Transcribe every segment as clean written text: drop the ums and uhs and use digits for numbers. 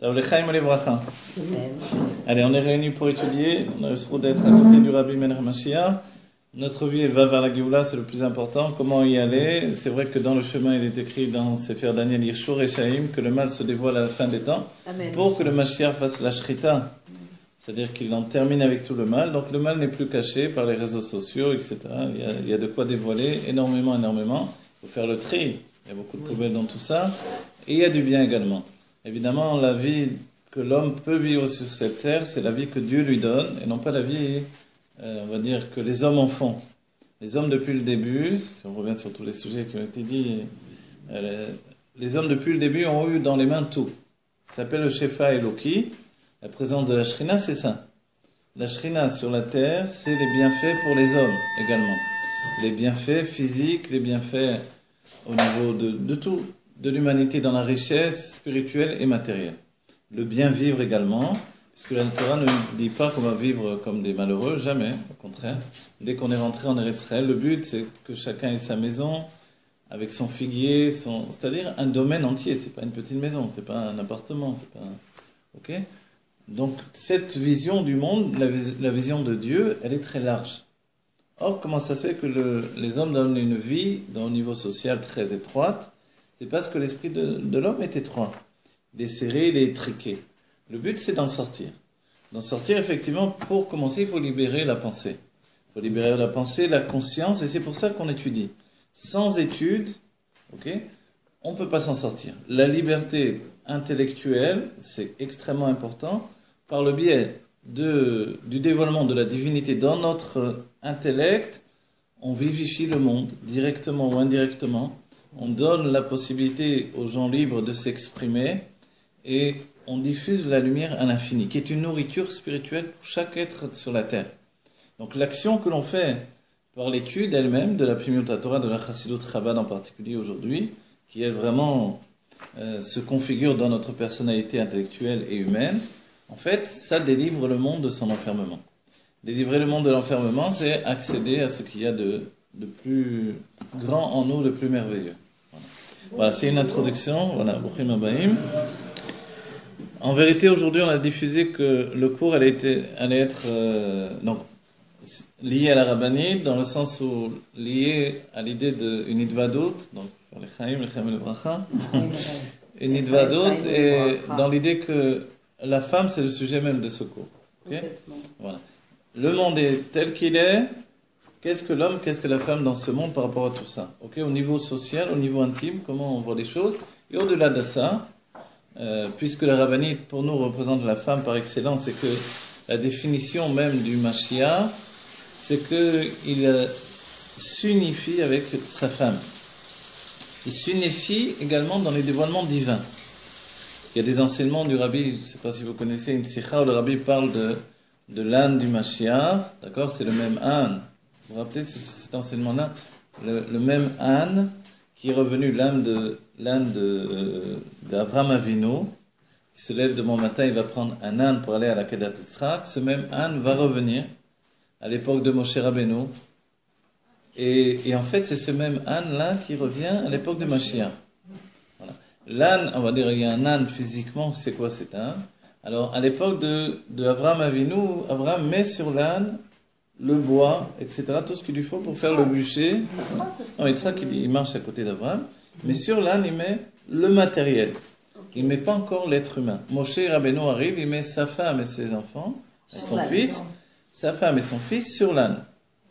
L'Echaim Levracha. Amen. Allez, on est réunis pour étudier. On a le souhait d'être à côté du Rabbi Meir Mashiach. Notre vie va vers la Géoula, c'est le plus important. Comment y aller? C'est vrai que dans le chemin, il est écrit dans Sefer Daniel Yirshur Eshaim que le mal se dévoile à la fin des temps. Amen. Pour que le Mashiach fasse la Shrita. C'est-à-dire qu'il en termine avec tout le mal. Donc le mal n'est plus caché par les réseaux sociaux, etc. Il y a de quoi dévoiler énormément. Il faut faire le tri. Il y a beaucoup de poubelles dans tout ça. Et il y a du bien également. Évidemment, la vie que l'homme peut vivre sur cette terre, c'est la vie que Dieu lui donne, et non pas la vie, on va dire, que les hommes en font. Les hommes depuis le début, si on revient sur tous les sujets qui ont été dits, les hommes depuis le début ont eu dans les mains tout. Ça s'appelle le Shefa Eloki. La présence de la Shrina, c'est ça. La Shrina sur la terre, c'est les bienfaits pour les hommes également. Les bienfaits physiques, les bienfaits au niveau de tout, de l'humanité dans la richesse spirituelle et matérielle. Le bien vivre également, puisque la Torah ne dit pas qu'on va vivre comme des malheureux, jamais, au contraire. Dès qu'on est rentré en Eretz Israël, le but c'est que chacun ait sa maison, avec son figuier, c'est-à-dire un domaine entier, c'est pas une petite maison, c'est pas un appartement, c'est pas ok. Donc cette vision du monde, la vision de Dieu, elle est très large. Or, comment ça se fait que les hommes donnent une vie, dans un niveau social très étroite? C'est parce que l'esprit de l'homme est étroit. Il est serré, il est étriqué. Le but, c'est d'en sortir. D'en sortir, effectivement, pour commencer, il faut libérer la pensée. Il faut libérer la pensée, la conscience, et c'est pour ça qu'on étudie. Sans étude, on ne peut pas s'en sortir. La liberté intellectuelle, c'est extrêmement important, par le biais du dévoilement de la divinité dans notre intellect, on vivifie le monde, directement ou indirectement. On donne la possibilité aux gens libres de s'exprimer et on diffuse la lumière à l'infini, qui est une nourriture spirituelle pour chaque être sur la terre. Donc l'action que l'on fait par l'étude elle-même de la Pnimiut Torah, de la Chassidut Chabad en particulier aujourd'hui, qui elle vraiment se configure dans notre personnalité intellectuelle et humaine, en fait, ça délivre le monde de son enfermement. Délivrer le monde de l'enfermement, c'est accéder à ce qu'il y a de plus grand en nous, de plus merveilleux. Voilà, c'est une introduction. Voilà, Brouchim Habayim. En vérité, aujourd'hui, on a diffusé que le cours allait être donc, lié à la rabbinite, dans le sens où lié à l'idée d'une idvadut, donc faire les chaim et le bracha, une idvadut, et dans l'idée que la femme, c'est le sujet même de ce cours. Okay? Voilà. Le monde est tel qu'il est. Qu'est-ce que l'homme, qu'est-ce que la femme dans ce monde par rapport à tout ça? Au niveau social, au niveau intime, comment on voit les choses? Et au-delà de ça, puisque la rabbinite pour nous représente la femme par excellence, et que la définition même du Mashiach, c'est qu'il s'unifie avec sa femme. Il s'unifie également dans les dévoilements divins. Il y a des enseignements du rabbi, je ne sais pas si vous connaissez une sikha où le rabbi parle de l'âne du Mashiach, d'accord? C'est le même âne. Vous vous rappelez cet enseignement-là? Le même âne qui est revenu, l'âne d'Avraham Avinu, qui se lève demain matin, il va prendre un âne pour aller à la Kedat Yitzhak. Ce même âne va revenir à l'époque de Moshe Rabbeinu. Et en fait, c'est ce même âne-là qui revient à l'époque de Mashiach. Voilà. L'âne, on va dire, il y a un âne physiquement, c'est quoi cet âne? Alors, à l'époque de Avraham Avinu, Avraham met sur l'âne le bois, etc., tout ce qu'il lui faut pour faire le bûcher. Non, Yitzhak, il marche à côté d'Avraham, mais sur l'âne, il met le matériel. Il ne met pas encore l'être humain. Moshe Rabbeinu arrive, il met sa femme et ses enfants, son fils, sa femme et son fils sur l'âne.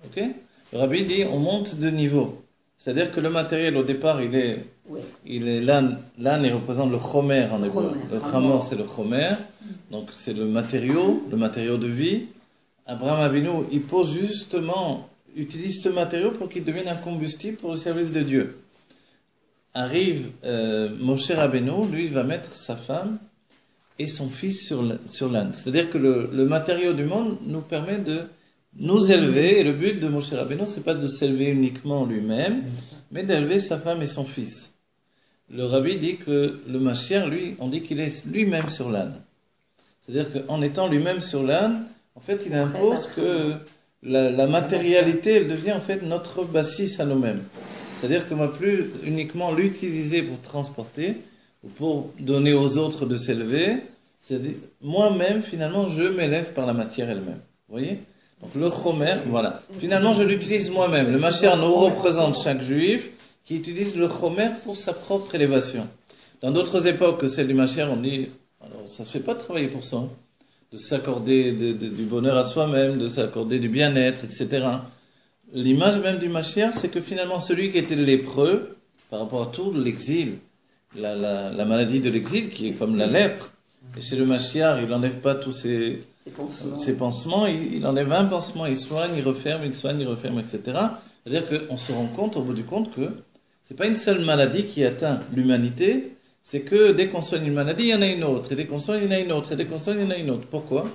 Ok? Le rabbi dit, on monte de niveau. C'est-à-dire que le matériel, au départ, il est l'âne. L'âne, il représente le chomer en hébreu. Le chamor, c'est le chomer. Donc, c'est le matériau de vie. Avraham Avinu, il utilise ce matériau pour qu'il devienne un combustible pour le service de Dieu. Arrive Moshe Rabbeinu, lui, il va mettre sa femme et son fils sur l'âne. C'est-à-dire que le matériau du monde nous permet de nous élever, et le but de Moshe Rabbeinu, c'est pas de s'élever uniquement lui-même, mais d'élever sa femme et son fils. Le rabbi dit que le Mashiach, lui, on dit qu'il est lui-même sur l'âne. C'est-à-dire qu'en étant lui-même sur l'âne, en fait, il impose que la matérialité, elle devient en fait notre bassiste à nous-mêmes. C'est-à-dire qu'on ne va plus uniquement l'utiliser pour transporter, ou pour donner aux autres de s'élever, C'est-à-dire, moi-même, finalement, je m'élève par la matière elle-même. Vous voyez? Donc le chomer, voilà. Finalement, je l'utilise moi-même. Le Mashiach nous représente chaque juif qui utilise le chomer pour sa propre élévation. Dans d'autres époques que celle du Mashiach, on dit, alors ça se fait pas de travailler pour ça, hein, de s'accorder du bonheur à soi-même, de s'accorder du bien-être, etc. L'image même du Mashiach, c'est que finalement, celui qui était lépreux, par rapport à tout l'exil, la maladie de l'exil, qui est comme la lèpre, et chez le Mashiach, il n'enlève pas tous ses pansements, il enlève un pansement, il soigne, il referme, il soigne, il referme, etc. C'est-à-dire qu'on se rend compte, au bout du compte, que c'est pas une seule maladie qui atteint l'humanité, c'est que dès qu'on soigne une maladie, il y en a une autre, et dès qu'on soigne, il y en a une autre, et dès qu'on soigne, il y en a une autre. Pourquoi?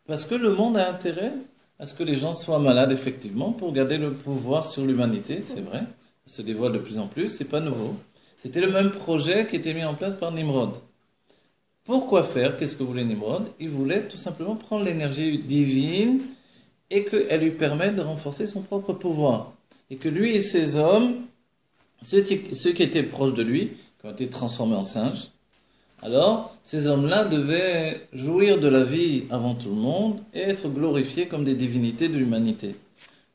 Parce que le monde a intérêt à ce que les gens soient malades, effectivement, pour garder le pouvoir sur l'humanité, c'est vrai, ça se dévoile de plus en plus, c'est pas nouveau. C'était le même projet qui était mis en place par Nimrod. Pourquoi faire? Qu'est-ce que voulait Nimrod? Il voulait tout simplement prendre l'énergie divine et qu'elle lui permette de renforcer son propre pouvoir. Et que lui et ses hommes, ceux qui étaient proches de lui, qui ont été transformés en singes, alors ces hommes-là devaient jouir de la vie avant tout le monde et être glorifiés comme des divinités de l'humanité.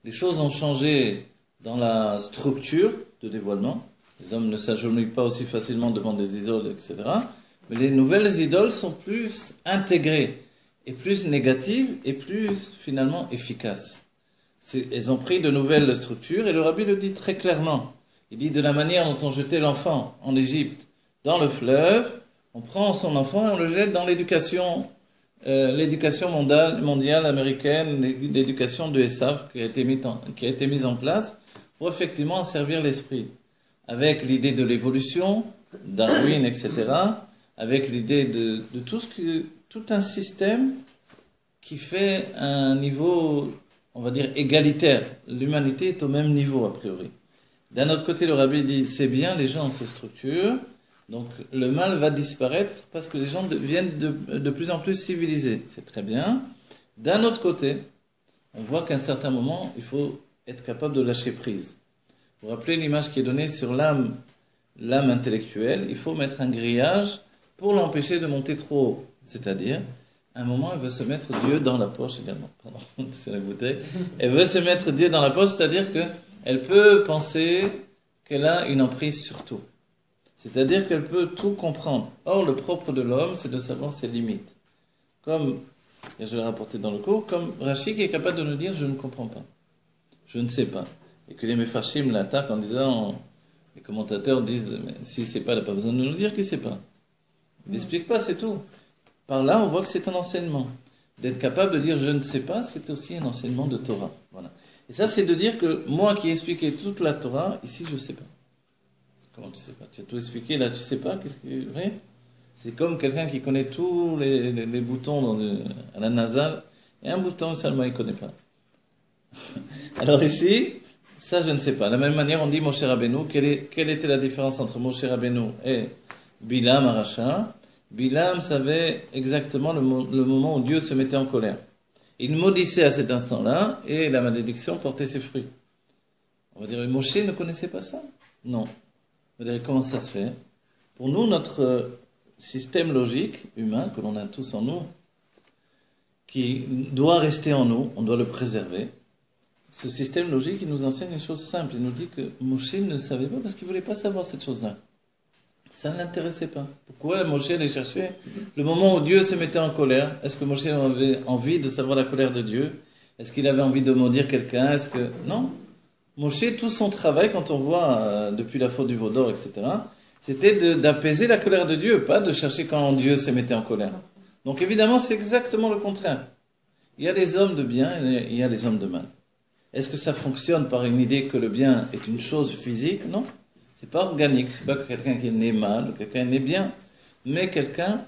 Les choses ont changé dans la structure de dévoilement. Les hommes ne s'agenouillent pas aussi facilement devant des idoles, etc. Mais les nouvelles idoles sont plus intégrées et plus négatives et plus finalement efficaces. Elles ont pris de nouvelles structures et le Rabbi le dit très clairement. Il dit de la manière dont on jetait l'enfant en Égypte dans le fleuve, on prend son enfant et on le jette dans l'éducation mondiale américaine, l'éducation de Esav qui a été mise en place pour effectivement servir l'esprit. Avec l'idée de l'évolution, Darwin, etc., avec l'idée de tout un système qui fait un niveau, on va dire, égalitaire. L'humanité est au même niveau, a priori. D'un autre côté, le Rabbi dit, c'est bien, les gens se structurent, donc le mal va disparaître parce que les gens deviennent de plus en plus civilisés. C'est très bien. D'un autre côté, on voit qu'à un certain moment, il faut être capable de lâcher prise. Vous vous rappelez l'image qui est donnée sur l'âme intellectuelle, il faut mettre un grillage pour l'empêcher de monter trop haut. C'est-à-dire, à un moment, elle veut se mettre Dieu dans la poche également. Pardon, c'est la bouteille. Elle veut se mettre Dieu dans la poche, c'est-à-dire qu'elle peut penser qu'elle a une emprise sur tout. C'est-à-dire qu'elle peut tout comprendre. Or, le propre de l'homme, c'est de savoir ses limites. Comme, et je l'ai rapporté dans le cours, comme Rashi qui est capable de nous dire « je ne comprends pas, je ne sais pas ». Et que les Mefarshim l'attaquent en disant, les commentateurs disent « mais si c'est pas, il n'a pas besoin de nous dire qu'il ne sait pas ». Il n'explique pas, c'est tout. Par là, on voit que c'est un enseignement. D'être capable de dire « je ne sais pas », c'est aussi un enseignement de Torah. Voilà. Et ça, c'est de dire que moi qui ai expliqué toute la Torah, ici, je ne sais pas. Comment tu sais pas? Tu as tout expliqué, là, tu sais pas? Qu'est-ce qui est vrai? C'est comme quelqu'un qui connaît tous les boutons à la nasale, et un bouton seulement, il ne connaît pas. Alors ici, ça, je ne sais pas. De la même manière, on dit Moshe Rabbeinu. Quelle était la différence entre Moshe Rabbeinu et Bilam Aracha? Bilam savait exactement le moment où Dieu se mettait en colère. Il maudissait à cet instant-là, et la malédiction portait ses fruits. On va dire, Moshe ne connaissait pas ça? Non. On va dire, comment ça se fait? Pour nous, notre système logique humain, que l'on a tous en nous, qui doit rester en nous, on doit le préserver. Ce système logique, il nous enseigne une chose simple. Il nous dit que Moshe ne savait pas parce qu'il ne voulait pas savoir cette chose-là. Ça ne l'intéressait pas. Pourquoi Moshe allait chercher le moment où Dieu se mettait en colère? Est-ce que Moshe avait envie de savoir la colère de Dieu? Est-ce qu'il avait envie de maudire quelqu'un? Non. Moshe, tout son travail, quand on voit depuis la faute du veau d'or, etc., c'était d'apaiser la colère de Dieu, pas de chercher quand Dieu se mettait en colère. Donc évidemment, c'est exactement le contraire. Il y a des hommes de bien et il y a des hommes de mal. Est-ce que ça fonctionne par une idée que le bien est une chose physique? Non. C'est pas organique. C'est pas que quelqu'un qui est né mal, quelqu'un est né bien. Mais quelqu'un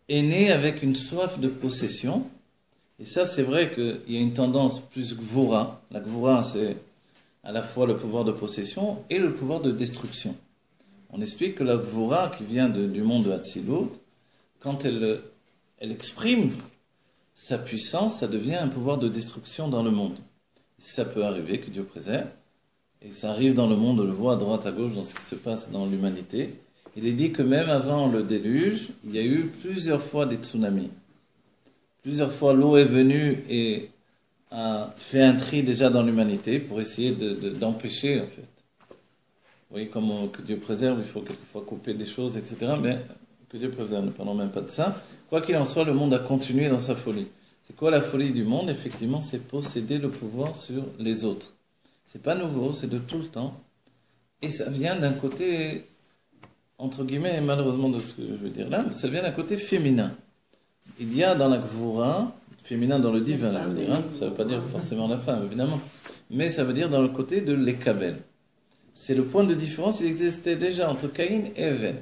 est né avec une soif de possession. Et ça, c'est vrai qu'il y a une tendance plus gvura. La gvura, c'est à la fois le pouvoir de possession et le pouvoir de destruction. On explique que la gvura, qui vient du monde de Hatzilut, quand elle exprime sa puissance, ça devient un pouvoir de destruction dans le monde. Ça peut arriver, que Dieu préserve, et ça arrive dans le monde, on le voit à droite, à gauche, dans ce qui se passe dans l'humanité. il est dit que même avant le déluge, il y a eu plusieurs fois des tsunamis. Plusieurs fois, l'eau est venue et a fait un tri déjà dans l'humanité pour essayer d'empêcher, en fait. Vous voyez comment que Dieu préserve, il faut quelquefois couper des choses, etc. Mais que Dieu préserve, ne parlons même pas de ça. Quoi qu'il en soit, le monde a continué dans sa folie. C'est quoi la folie du monde? Effectivement, c'est posséder le pouvoir sur les autres. C'est pas nouveau, c'est de tout le temps. Et ça vient d'un côté, entre guillemets, malheureusement de ce que je veux dire là, mais ça vient d'un côté féminin. Il y a dans la Gvura, féminin dans le divin, je veux dire, hein, ça ne veut pas dire forcément la femme, évidemment, mais ça veut dire dans le côté de l'Ekabel. C'est le point de différence, il existait déjà entre Caïn et Hevel.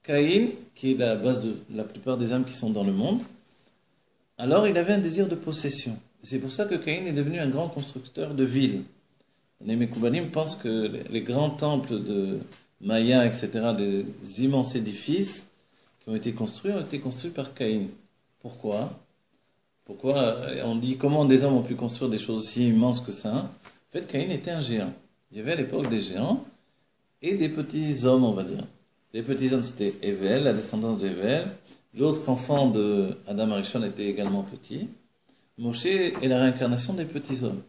Caïn, qui est la base de la plupart des âmes qui sont dans le monde, alors il avait un désir de possession. C'est pour ça que Caïn est devenu un grand constructeur de villes. Les Mekoubanim pensent que les grands temples de Maya, etc., des immenses édifices qui ont été construits par Caïn. Pourquoi on dit comment des hommes ont pu construire des choses aussi immenses que ça? En fait, Caïn était un géant. Il y avait à l'époque des géants et des petits hommes, on va dire. Les petits hommes, c'était Hevel, la descendance d'Hevel. L'autre enfant de Adam Arishon était également petit. Moshe est la réincarnation des petits hommes.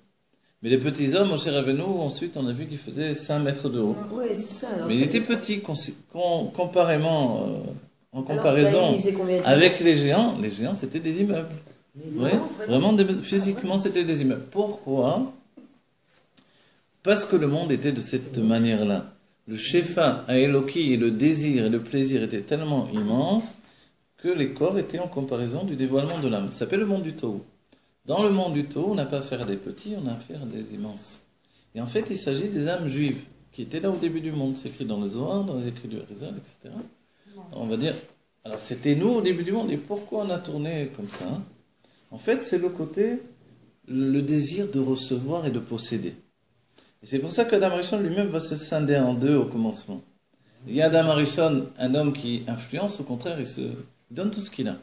Mais les petits hommes, Moshe Rabbeinu, ensuite, on a vu qu'il faisait 5 mètres de haut. Oui, c'est ça. Alors, mais il était petit, comparément, en comparaison alors, avec les géants c'était des immeubles. Oui, vraiment, physiquement, c'était des immeubles. Pourquoi? Parce que le monde était de cette manière-là. Le Shefa à Eloki et le désir et le plaisir étaient tellement immenses que les corps étaient en comparaison du dévoilement de l'âme. Ça s'appelle le monde du Tohu. Dans le monde du Tohu, on n'a pas affaire à des petits, on a affaire à des immenses. Et en fait, il s'agit des âmes juives qui étaient là au début du monde. C'est écrit dans le Zohar, dans les écrits du Harizal, etc. On va dire, alors c'était nous au début du monde. Et pourquoi on a tourné comme ça? En fait, c'est le côté, le désir de recevoir et de posséder. Et c'est pour ça qu'Adam Arishon lui-même va se scinder en deux au commencement. Il y a Adam Arishon, un homme qui influence, au contraire, il donne tout ce qu'il a.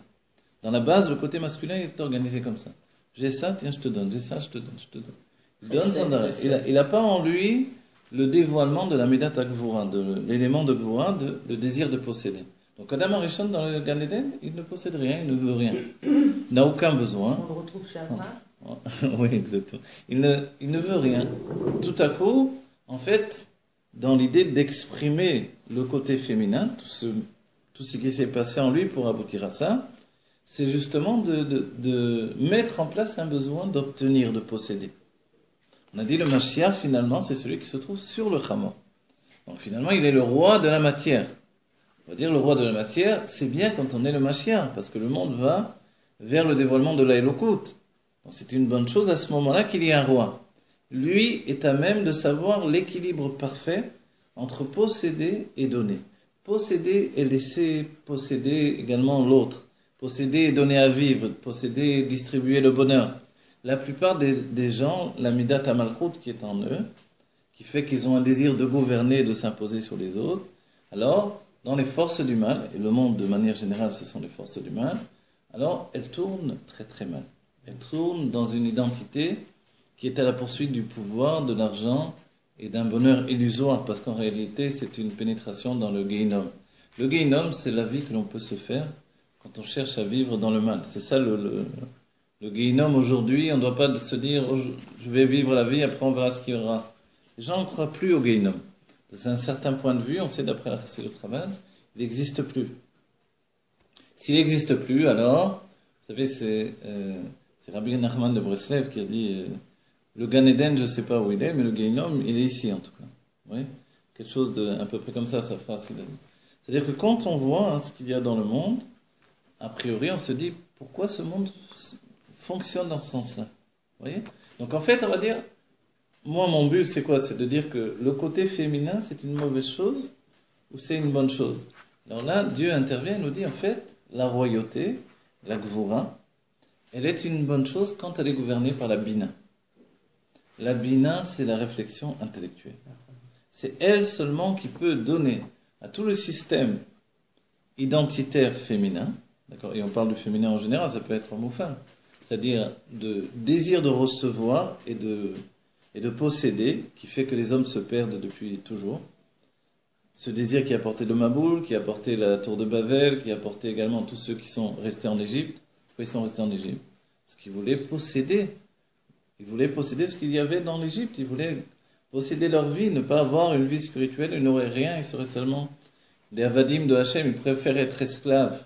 Dans la base, le côté masculin est organisé comme ça. J'ai ça, tiens, je te donne. J'ai ça, je te donne, je te donne. Il donne sans arrêt. Il n'a pas en lui le dévoilement de la Midat HaGvura, de l'élément de Gvura, le désir de posséder. Donc Adam Arishon, dans le Gan Eden, il ne possède rien, il ne veut rien. Il n'a aucun besoin. On le retrouve chez Abraham. Oui, exactement. Il ne veut rien. Tout à coup, en fait, dans l'idée d'exprimer le côté féminin, tout ce qui s'est passé en lui pour aboutir à ça, c'est justement de mettre en place un besoin d'obtenir, de posséder. On a dit le Mashiach, finalement, c'est celui qui se trouve sur le Chamor. Donc finalement, il est le roi de la matière. On va dire le roi de la matière, c'est bien quand on est le Mashiach, parce que le monde va vers le dévoilement de la Elokut. Donc c'est une bonne chose à ce moment-là qu'il y ait un roi. Lui est à même de savoir l'équilibre parfait entre posséder et donner. Posséder et laisser posséder également l'autre. Posséder et donner à vivre. Posséder et distribuer le bonheur. La plupart des gens, la Midat HaMalchut qui est en eux, qui fait qu'ils ont un désir de gouverner et de s'imposer sur les autres, alors, dans les forces du mal, et le monde de manière générale ce sont les forces du mal, alors elles tournent très très mal. Elles tournent dans une identité qui est à la poursuite du pouvoir, de l'argent et d'un bonheur illusoire, parce qu'en réalité c'est une pénétration dans le Gehinnom. Le Gehinnom, c'est la vie que l'on peut se faire quand on cherche à vivre dans le mal. C'est ça le Gehinnom aujourd'hui. On ne doit pas se dire oh, je vais vivre la vie, après on verra ce qu'il y aura. Les gens ne croient plus au Gehinnom. C'est un certain point de vue, on sait d'après la Chassidut Rabbah, il n'existe plus. S'il n'existe plus, alors, vous savez, c'est Rabbi Nachman de Breslev qui a dit le Gan Eden, je ne sais pas où il est, mais le Gehinnom, il est ici en tout cas. Oui, quelque chose à peu près comme ça, sa phrase qu'il a dit. C'est-à-dire que quand on voit ce qu'il y a dans le monde, a priori, on se dit pourquoi ce monde fonctionne dans ce sens-là. Vous voyez? Donc en fait, on va dire, moi mon but c'est quoi? C'est de dire que le côté féminin c'est une mauvaise chose ou c'est une bonne chose. Alors là, Dieu intervient et nous dit en fait, la royauté, la Gvura, elle est une bonne chose quand elle est gouvernée par la Bina. La Bina, c'est la réflexion intellectuelle. C'est elle seulement qui peut donner à tout le système identitaire féminin, d'accord, et on parle du féminin en général, ça peut être homme ou femme, c'est-à-dire de désir de recevoir et de posséder, qui fait que les hommes se perdent depuis toujours. Ce désir qui a porté le Maboul, qui a porté la tour de Babel, qui a porté également tous ceux qui sont restés en Égypte. Pourquoi ils sont restés en Égypte? Parce qu'ils voulaient posséder. Ils voulaient posséder ce qu'il y avait dans l'Égypte. Ils voulaient posséder leur vie, ne pas avoir une vie spirituelle. Ils n'auraient rien, ils seraient seulement des avadim de Hachem. Ils préféraient être esclaves,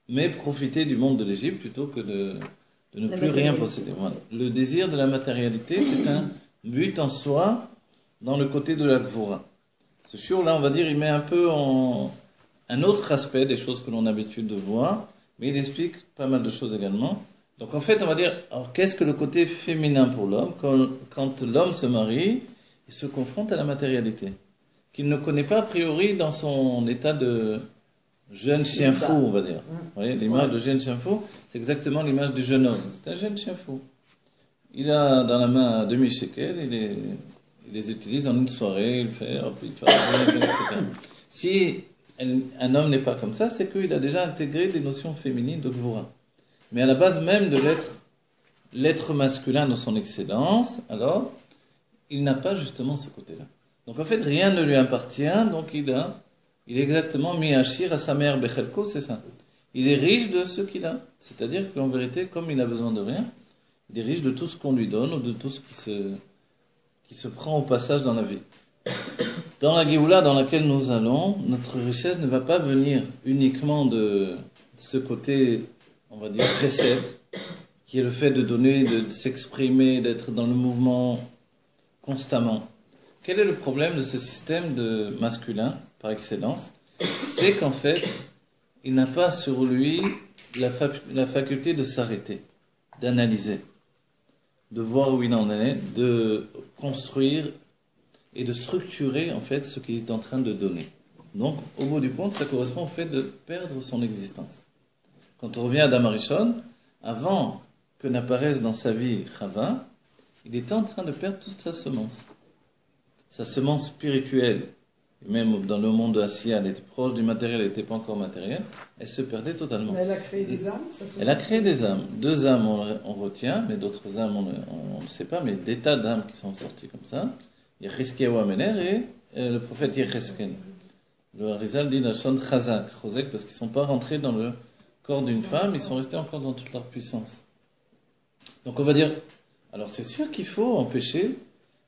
mais profiter du monde de l'Égypte plutôt que de ne plus rien posséder. Voilà. Le désir de la matérialité, c'est un but en soi dans le côté de la Gvura. Ce shiur-là, on va dire, il met un peu en un autre aspect des choses que l'on a l'habitude de voir, mais il explique pas mal de choses également. Donc en fait, on va dire, alors qu'est-ce que le côté féminin pour l'homme quand l'homme se marie et se confronte à la matérialité, qu'il ne connaît pas a priori dans son état de jeune chien fou, on va dire. Vous voyez, l'image de jeune chien fou, c'est exactement l'image du jeune homme. C'est un jeune chien fou. Il a dans la main 2000 shekels, il les utilise en une soirée, il fait, hop, il fait, etc. Si un homme n'est pas comme ça, c'est qu'il a déjà intégré des notions féminines de Gvura. Mais à la base même de l'être masculin dans son excellence, alors, il n'a pas justement ce côté-là. Donc en fait, rien ne lui appartient, donc il est exactement mis à Shir, à sa mère Bechelko, c'est ça. Il est riche de ce qu'il a. C'est-à-dire qu'en vérité, comme il n'a besoin de rien, il est riche de tout ce qu'on lui donne ou de tout ce qui se prend au passage dans la vie. Dans la Géoula dans laquelle nous allons, notre richesse ne va pas venir uniquement de ce côté, on va dire, précède, qui est le fait de donner, de s'exprimer, d'être dans le mouvement constamment. Quel est le problème de ce système de masculin, par excellence? C'est qu'en fait, il n'a pas sur lui la faculté de s'arrêter, d'analyser, de voir où il en est, de construire et de structurer en fait ce qu'il est en train de donner. Donc, au bout du compte, ça correspond au fait de perdre son existence. Quand on revient à Adam Arishon, avant que n'apparaisse dans sa vie Chava, il était en train de perdre toute sa semence. Sa semence spirituelle, et même dans le monde de Assia, elle était proche du matériel, elle n'était pas encore matérielle, elle se perdait totalement. Mais elle a créé des âmes, ça se Elle a créé des âmes. 2 âmes on retient, mais d'autres âmes on ne sait pas, mais des tas d'âmes qui sont sorties comme ça. Yecheskeyahu Amener et le prophète Yechesken. Le Harizal dit Nashon Chazak, Chosek, parce qu'ils ne sont pas rentrés dans le corps d'une femme, ils sont restés encore dans toute leur puissance. Donc on va dire, alors c'est sûr qu'il faut empêcher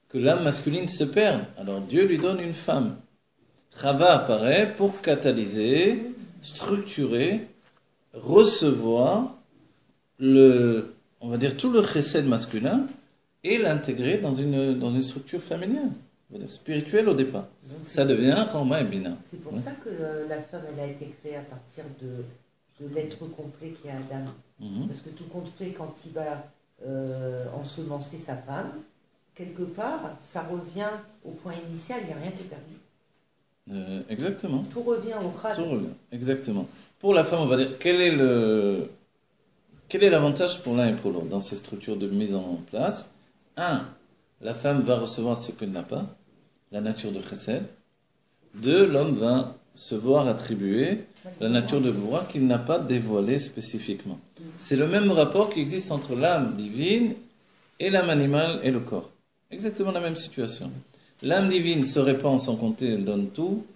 que l'âme masculine se perde. Alors Dieu lui donne une femme. Chava apparaît pour catalyser, structurer, recevoir on va dire tout le chesed masculin et l'intégrer dans une structure familiale, on va dire spirituelle au départ. Donc, ça devient Rama et Bina. C'est pour ça que la femme, elle a été créée à partir de l'être complet qui est Adam. Parce que tout compte fait, quand il va ensemencer sa femme, quelque part, ça revient au point initial, il n'y a rien qui est perdu. Exactement. Tout revient au Khad. Tout revient, exactement. Pour la femme, on va dire, quel est l'avantage pour l'un et pour l'autre dans ces structures de mise en place? 1, la femme va recevoir ce qu'elle n'a pas, la nature de Chesed. 2, l'homme va se voir attribuer la nature de Gvura qu'il n'a pas dévoilée spécifiquement. C'est le même rapport qui existe entre l'âme divine et l'âme animale et le corps. Exactement la même situation. L'âme divine se répand sans compter, elle donne tout.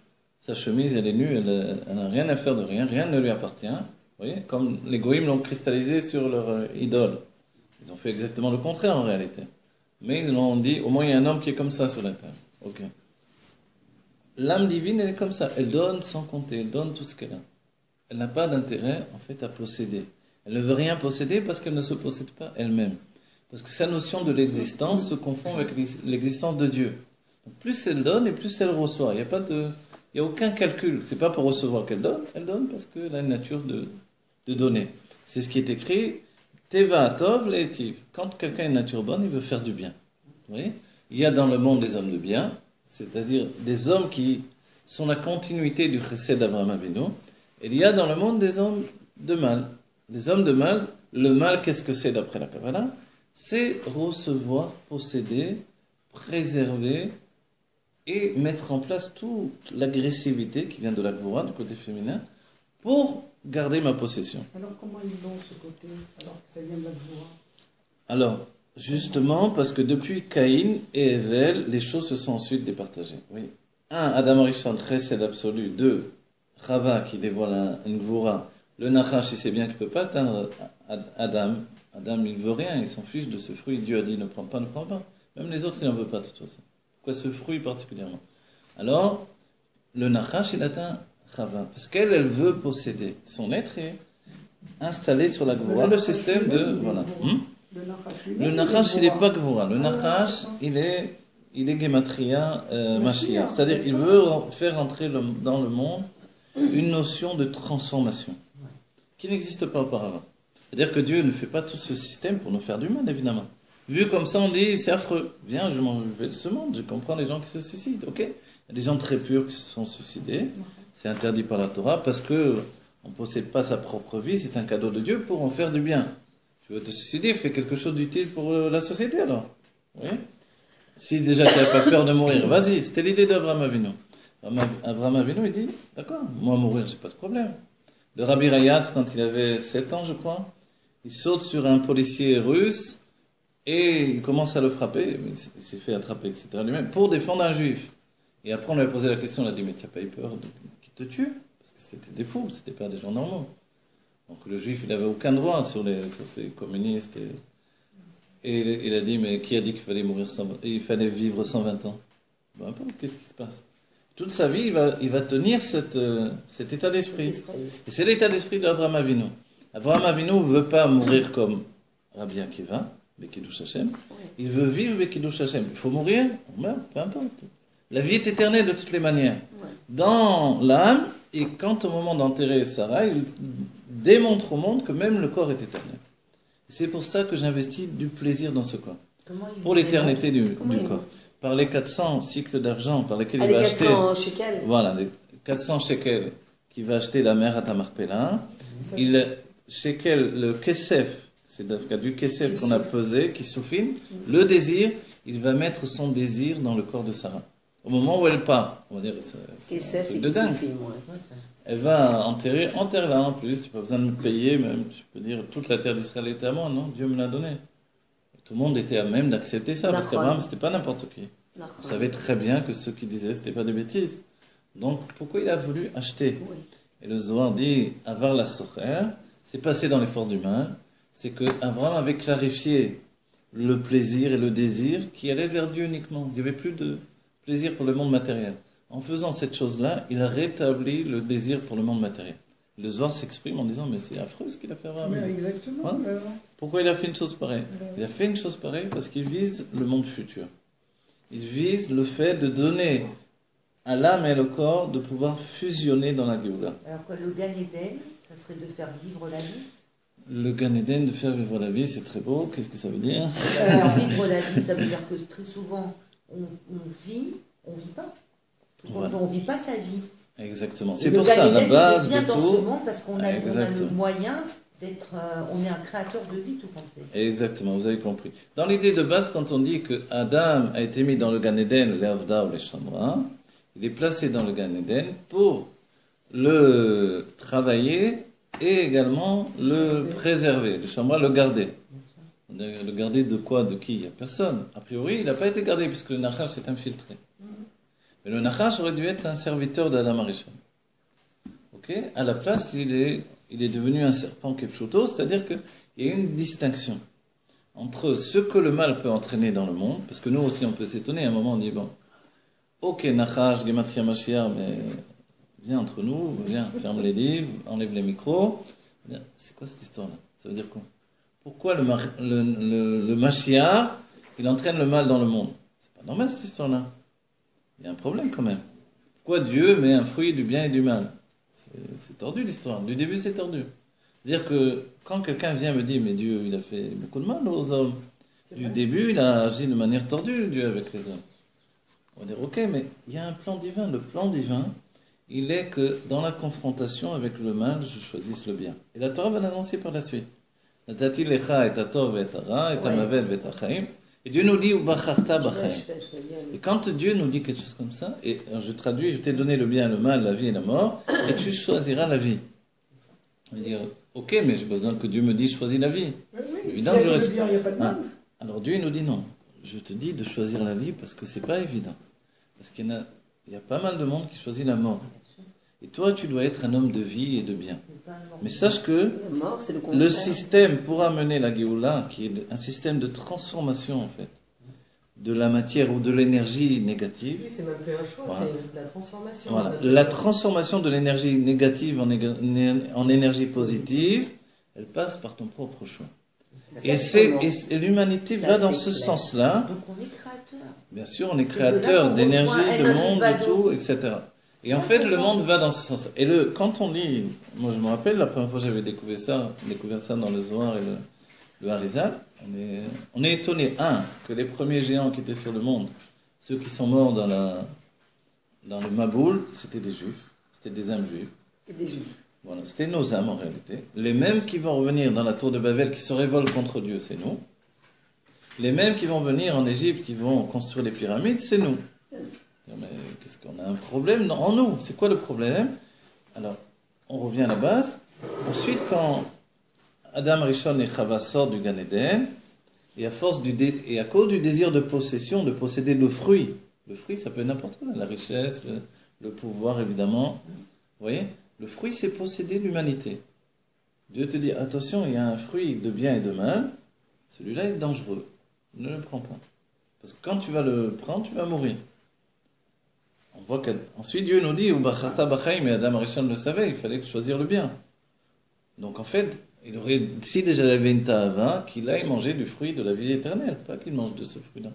Sa chemise, elle est nue, elle n'a rien à faire de rien, rien ne lui appartient. Vous voyez, comme les goïms l'ont cristallisé sur leur idole. Ils ont fait exactement le contraire en réalité. Mais ils l'ont dit, au moins il y a un homme qui est comme ça sur la terre. Ok. L'âme divine, elle est comme ça. Elle donne sans compter, elle donne tout ce qu'elle a. Elle n'a pas d'intérêt, en fait, à posséder. Elle ne veut rien posséder parce qu'elle ne se possède pas elle-même. Parce que sa notion de l'existence se confond avec l'existence de Dieu. Donc, plus elle donne et plus elle reçoit. Il n'y a aucun calcul. C'est pas pour recevoir qu'elle donne parce qu'elle a une nature de donner. C'est ce qui est écrit, Teva Atov Le'etiv. Quand quelqu'un a une nature bonne, il veut faire du bien. Vous voyez ? Il y a dans le monde des hommes de bien, c'est-à-dire des hommes qui sont la continuité du chesed d'Avraham Avinu, et il y a dans le monde des hommes de mal. Les hommes de mal, le mal, qu'est-ce que c'est d'après la Kabbalah? C'est recevoir, posséder, préserver et mettre en place toute l'agressivité qui vient de la Gvura, du côté féminin, pour garder ma possession. Alors comment ils l'ont ce côté, alors que ça vient de la Gvura? Alors, justement, parce que depuis Caïn et Evel, les choses se sont ensuite départagées. Oui. Un, Adam Arishon, chesed absolu. Deux, Chava qui dévoile une gvura. Le Nachash, il sait bien qu'il ne peut pas atteindre Adam. Adam, il ne veut rien, il s'en fiche de ce fruit. Dieu a dit ne prends pas, ne prends pas. Même les autres, il n'en veut pas de toute façon. Pourquoi ce fruit particulièrement? Alors, le Nachash, il atteint Chava. Parce qu'elle, elle veut posséder. Son être est installé sur la gvura. Le système de... Voilà. Le Nachash, il n'est pas gvura. Le Nachash, il est Gematria Mashiach. C'est-à-dire, il veut faire entrer dans le monde une notion de transformation qui n'existe pas auparavant. C'est-à-dire que Dieu ne fait pas tout ce système pour nous faire du mal, évidemment. Vu comme ça, on dit, c'est affreux. Viens, je m'en vais de ce monde, je comprends les gens qui se suicident, ok? Il y a des gens très purs qui se sont suicidés, c'est interdit par la Torah, parce que on ne possède pas sa propre vie, c'est un cadeau de Dieu pour en faire du bien. Tu veux te suicider, fais quelque chose d'utile pour la société, alors. Oui? Si déjà tu n'as pas peur de mourir, vas-y, c'était l'idée d'Abraham Avinu. Abraham Avinu, il dit, d'accord, moi mourir, j'ai pas de problème. Le Rabbi Rayatz, quand il avait 7 ans, je crois, il saute sur un policier russe et il commence à le frapper, il s'est fait attraper, etc. lui-même, pour défendre un juif. Et après, on lui a posé la question, on a dit, mais tu n'as pas eu peur qu'il te tue? Parce que c'était des fous, c'était pas des gens normaux. Donc le juif, il n'avait aucun droit sur ces communistes. Et il a dit, mais qui a dit qu'il fallait il fallait vivre 120 ans? Ben, peu, qu'est-ce qui se passe? Toute sa vie, il va tenir cet état d'esprit. Et c'est l'état d'esprit d'Abraham Avinu. Abraham Avinu ne veut pas mourir comme Rabbi Akiva, Bekidush Hashem. Il veut vivre Bekidush Hashem. Il faut mourir, on meurt, peu importe. La vie est éternelle de toutes les manières. Dans l'âme, et quand au moment d'enterrer Sarah, il démontre au monde que même le corps est éternel. C'est pour ça que j'investis du plaisir dans ce corps. Pour l'éternité du corps. Par les 400 cycles d'argent par lesquels il va acheter... 400 shekels. Voilà, les 400 shekels qu'il va acheter la mère à Tamarpela. Shekel, le kesef, c'est du kesef qu'on a pesé, qui soufine, le désir, il va mettre son désir dans le corps de Sarah. Au moment où elle part, on va dire, Kesef, c'est de dingue. Elle va enterre-la en plus, tu n'as pas besoin de me payer, même, tu peux dire, toute la terre d'Israël est à moi, non? Dieu me l'a donné. Tout le monde était à même d'accepter ça, parce qu'Abraham, c'était pas n'importe qui. On savait très bien que ceux qui disaient, c'était pas des bêtises. Donc, pourquoi il a voulu acheter? Et le Zohar dit, Avar la Socher, c'est passé dans les forces du mal, c'est que Abraham avait clarifié le plaisir et le désir qui allait vers Dieu uniquement. Il n'y avait plus de plaisir pour le monde matériel. En faisant cette chose-là, il a rétabli le désir pour le monde matériel. Le Zohar s'exprime en disant, mais c'est affreux ce qu'il a fait Abraham. Exactement. Voilà. Pourquoi il a fait une chose pareille? Il a fait une chose pareille parce qu'il vise le monde futur. Il vise le fait de donner à l'âme et au corps de pouvoir fusionner dans la Géoula. Alors quoi, le Gan Eden, ça serait de faire vivre la vie? Le Gan Eden, de faire vivre la vie, c'est très beau. Qu'est-ce que ça veut dire? Alors, vivre la vie, ça veut dire que très souvent, on vit, on ne vit pas. Voilà. On ne vit pas sa vie. Exactement. C'est pour ça, la base de tout. dans ce monde parce qu'on a le moyen d'être... on est un créateur de vie, tout compte fait. Exactement, vous avez compris. Dans l'idée de base, quand on dit que Adam a été mis dans le Gan Eden, les Avda ou les Shamra, il est placé dans le Gan Eden pour le travailler et également le préserver. Le Shamra, le garder. Le garder de quoi? De qui? Il n'y a personne. A priori, il n'a pas été gardé puisque le Nachash s'est infiltré. Mais le Nachash aurait dû être un serviteur d'Adam Arishon. Ok? À la place, il est devenu un serpent Kepchuto, c'est-à-dire qu'il y a une distinction entre ce que le mal peut entraîner dans le monde, parce que nous aussi on peut s'étonner, à un moment on dit, bon, ok, Nachash, Gematria Mashiach, mais viens entre nous, viens, ferme les livres, enlève les micros. C'est quoi cette histoire-là? Ça veut dire quoi? Pourquoi le Mashiach, il entraîne le mal dans le monde? C'est pas normal cette histoire-là. Il y a un problème quand même. Pourquoi Dieu met un fruit du bien et du mal? C'est tordu l'histoire. Du début, c'est tordu. C'est-à-dire que quand quelqu'un vient me dire, mais Dieu, il a fait beaucoup de mal aux hommes. Du début, il a agi de manière tordue, Dieu, avec les hommes. On va dire, ok, mais il y a un plan divin. Le plan divin, il est que dans la confrontation avec le mal, je choisisse le bien. Et la Torah va l'annoncer par la suite. Natati lecha et atov et ara et amavel et achaim. Et Dieu nous dit, et quand Dieu nous dit quelque chose comme ça, et je traduis, je t'ai donné le bien, le mal, la vie et la mort, et tu choisiras la vie. On va dire, ok, mais j'ai besoin que Dieu me dise, choisis la vie. Évidemment, il n'y a pas de mal. Alors Dieu nous dit non, je te dis de choisir la vie parce que c'est pas évident. Parce qu'il y en a il y a pas mal de monde qui choisit la mort. Et toi, tu dois être un homme de vie et de bien. Mais sache que La mort, c'est le le contraire. système pour amener la Géoula, qui est un système de transformation en fait, de la matière ou de l'énergie négative, Oui, c'est même plus un choix, Voilà. c'est la transformation. voilà, de- la transformation de l'énergie négative en énergie positive, elle passe par ton propre choix. Et l'humanité Ça, va dans c'est ce clair. sens-là. Donc on est créateur. Bien sûr, on est C'est de là créateur qu'on d'énergie, rejoint de El monde, de Rivado. tout, etc. Et en fait, le monde va dans ce sens. Et quand on lit, moi je me rappelle, la première fois que j'avais découvert ça dans le Zohar et le Harizal, on est étonné, que les premiers géants qui étaient sur le monde, ceux qui sont morts dans le Maboul, c'était des juifs, c'était des âmes juives. Et des juifs. Voilà, c'était nos âmes en réalité. Les mêmes qui vont revenir dans la tour de Babel, qui se révoltent contre Dieu, c'est nous. Les mêmes qui vont venir en Égypte, qui vont construire les pyramides, c'est nous. Mais qu'est-ce qu'on a un problème en nous? C'est quoi le problème? Alors, on revient à la base. Ensuite, quand Adam Rishon et Chava sortent du Gan Eden, et à cause du désir de possession, de posséder le fruit, ça peut être n'importe quoi, la richesse, le pouvoir évidemment, vous voyez, le fruit c'est posséder l'humanité. Dieu te dit, attention, il y a un fruit de bien et de mal, celui-là est dangereux, ne le prends pas. Parce que quand tu vas le prendre, tu vas mourir. On voit qu'ensuite Dieu nous dit, mais Adam Rishon le savait, il fallait choisir le bien. Donc en fait, si déjà il avait une ta'ava, qu'il aille manger du fruit de la vie éternelle, pas qu'il mange de ce fruit-là.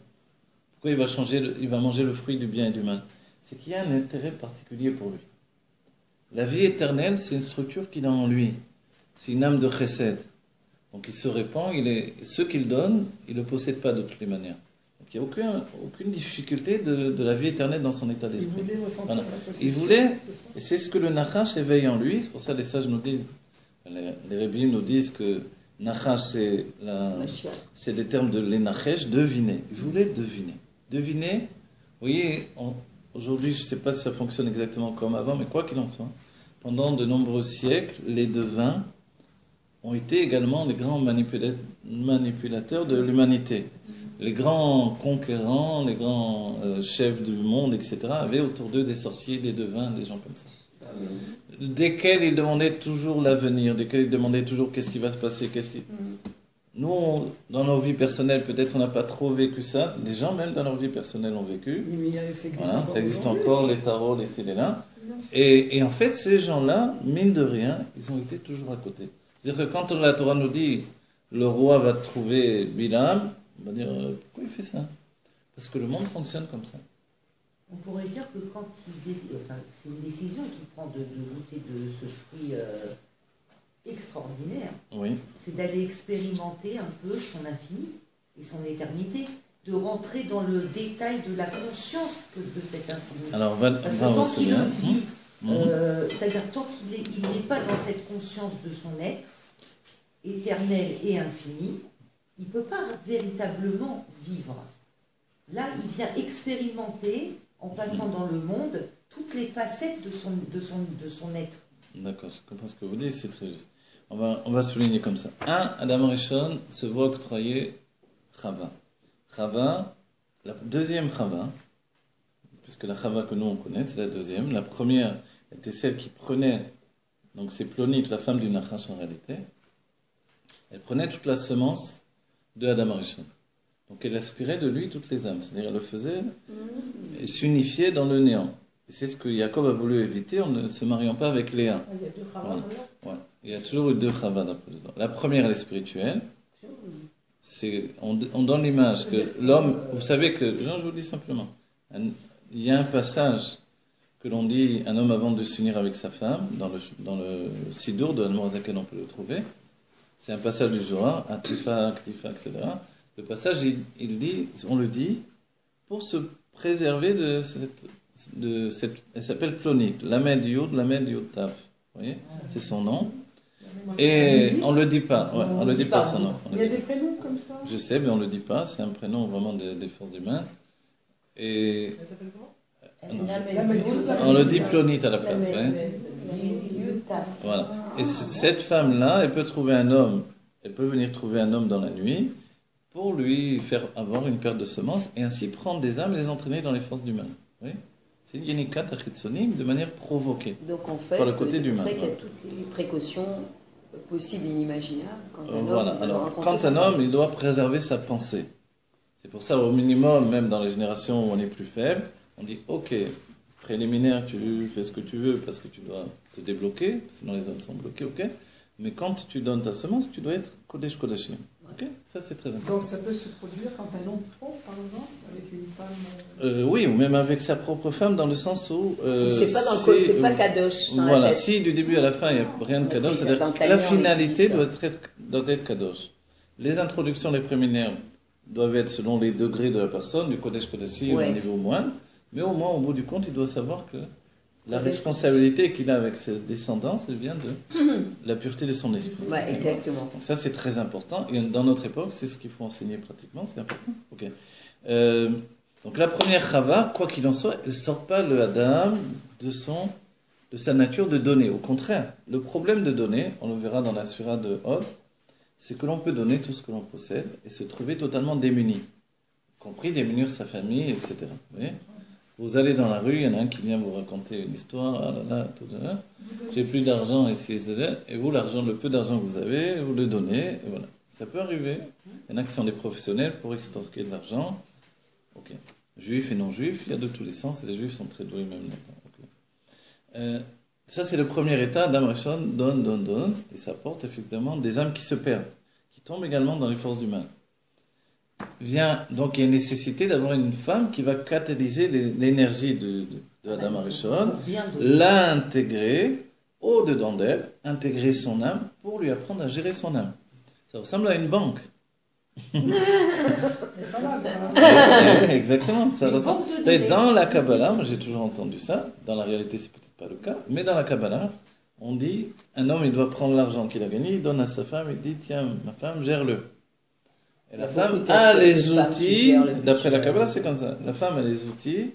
Pourquoi il va manger le fruit du bien et du mal? C'est qu'il y a un intérêt particulier pour lui. La vie éternelle, c'est une structure qu'il a en lui. C'est une âme de chesed. Donc il se répand, ce qu'il donne, il ne le possède pas de toutes les manières. Donc il n'y a aucune difficulté de la vie éternelle dans son état Il d'esprit. voulait ressentir Voilà. la possession, Il voulait, c'est ça. et c'est ce que le Nachash éveille en lui, c'est pour ça que les sages nous disent, les rabbins nous disent que Nachash c'est des termes de l'Enachesh, deviner. Il voulait deviner. Deviner, vous voyez, aujourd'hui je ne sais pas si ça fonctionne exactement comme avant, mais quoi qu'il en soit, pendant de nombreux siècles, les devins ont été également les grands manipulateurs de l'humanité. Les grands conquérants, les grands chefs du monde, etc., avaient autour d'eux des sorciers, des devins, des gens comme ça. Desquels ils demandaient toujours l'avenir, desquels ils demandaient toujours qu'est-ce qui va se passer, Nous, dans nos vies personnelles, peut-être on n'a pas trop vécu ça. Des gens, même dans leur vie personnelle, ont vécu. Mais ça existe Voilà, encore ça existe aujourd'hui. encore, les tarots, les célélins. Et en fait, ces gens-là, mine de rien, ils ont été toujours à côté. C'est-à-dire que quand la Torah nous dit le roi va trouver Bilam, on va dire pourquoi il fait ça? Parce que le monde fonctionne comme ça. On pourrait dire que quand c'est une décision qu'il prend de goûter de ce fruit extraordinaire, Oui. c'est d'aller expérimenter un peu son infini et son éternité, de rentrer dans le détail de la conscience de cet infini. Alors, Parce que tant qu'il le vit, Mhm. c'est-à-dire tant qu'il n'est pas dans cette conscience de son être éternel et infini, il ne peut pas véritablement vivre. Là, il vient expérimenter, en passant dans le monde, toutes les facettes de son être. D'accord, je comprends ce que vous dites, c'est très juste. On va souligner comme ça. Adam Rishon se voit octroyer Chava. Chava, la deuxième Chava, puisque la Chava que nous on connaît, c'est la deuxième. La première était celle qui prenait, donc c'est Plonite, la femme du Nachash en réalité. Elle prenait toute la semence de Adam Rishon. Donc elle aspirait de lui toutes les âmes. C'est-à-dire elle le faisait, elle s'unifiait dans le néant. Et c'est ce que Jacob a voulu éviter en ne se mariant pas avec Léa. Ah, il y a deux Chava, Voilà. voilà. Ouais. Il y a toujours eu deux Chava d'après les autres. La première, elle est spirituelle. On donne l'image que l'homme, vous savez que, non, je vous dis simplement, il y a un passage que l'on dit, un homme avant de s'unir avec sa femme, dans le Sidour de Al-Morazaken, on peut le trouver. C'est un passage du Zohar, Atifa, Aktifa, etc. Le passage, on le dit pour se préserver de cette elle s'appelle Plonite, Lamed Yod, Lamed Yod Tav. Vous voyez, c'est son nom. Et on le dit pas, ouais, on le dit pas son nom. Il y a des prénoms comme ça. Je sais, mais on le dit pas, c'est un prénom vraiment des forces humaines. Et Ça s'appelle comment? on le dit Plonite à la place, ouais. Voilà. Et cette femme-là, elle peut trouver un homme, elle peut venir trouver un homme dans la nuit pour lui faire avoir une perte de semences et ainsi prendre des âmes et les entraîner dans les forces du mal. Oui. C'est une Yenikat Achitsonim de manière provoquée. Donc en fait, par le côté c'est du pour ça mal, qu'il y a voilà. toutes les précautions possibles et inimaginables quand un Voilà. homme doit Alors, rencontrer quand sa un femme. homme, il doit préserver sa pensée. C'est pour ça, au minimum, même dans les générations où on est plus faible, on dit ok, préliminaire, tu fais ce que tu veux parce que tu dois te débloquer, sinon les hommes sont bloqués, ok. Mais quand tu donnes ta semence, tu dois être Kodesh Kodashim. Ok, ça c'est très important. Donc ça peut se produire quand un homme trompe, par exemple, avec une femme. Oui, ou même avec sa propre femme, dans le sens où. C'est pas dans le code, c'est pas kadosh dans la Voilà, tête. si du début à la fin il n'y a rien de Oui, kadosh, c'est c'est-à-dire dans que le la Tanya, on finalité étudie ça. doit être kadosh. Les introductions, les préliminaires doivent être selon les degrés de la personne, du Kodesh Kodashim Ouais. au niveau moindre, mais au moins au bout du compte, il doit savoir que la Kodesh responsabilité qu'il a avec ses descendants, elle vient de la pureté de son esprit. Ouais, exactement. Donc ça c'est très important, et dans notre époque, c'est ce qu'il faut enseigner pratiquement, c'est important. Ok. Donc la première Chava, quoi qu'il en soit, elle ne sort pas le Adam de sa nature de donner. Au contraire, le problème de donner, on le verra dans la Sphira de Hod, c'est que l'on peut donner tout ce que l'on possède et se trouver totalement démuni, y compris démunir sa famille, etc. Vous voyez ? Vous allez dans la rue, il y en a un qui vient vous raconter une histoire, ah là là, tout là, j'ai plus d'argent ici, etc. Et vous, l'argent, le peu d'argent que vous avez, vous le donnez, et voilà. Ça peut arriver. Il y en a qui sont des professionnels pour extorquer de l'argent. Ok. Juifs et non-juifs, il y a de tous les sens, et les juifs sont très doués même là-dedans. Ok. Ça, c'est le premier état. Adam Rishon donne, et ça porte effectivement des âmes qui se perdent, qui tombent également dans les forces du mal. Donc, il y a une nécessité d'avoir une femme qui va catalyser l'énergie de Adam Rishon, l'intégrer au-dedans d'elle, intégrer son âme pour lui apprendre à gérer son âme. Ça ressemble à une banque. C'est pas mal, ça. Exactement, ça Une ressemble. banque de Vous savez, données. dans la Kabbalah, moi j'ai toujours entendu ça, dans la réalité c'est peut-être pas le cas, mais dans la Kabbalah, on dit, un homme il doit prendre l'argent qu'il a gagné, il donne à sa femme, il dit, tiens, ma femme, gère-le. Et la Il y a beaucoup femme de a personnes, les des femmes qui outils, gèrent le d'après la budget. Kabbalah c'est comme ça, la femme a les outils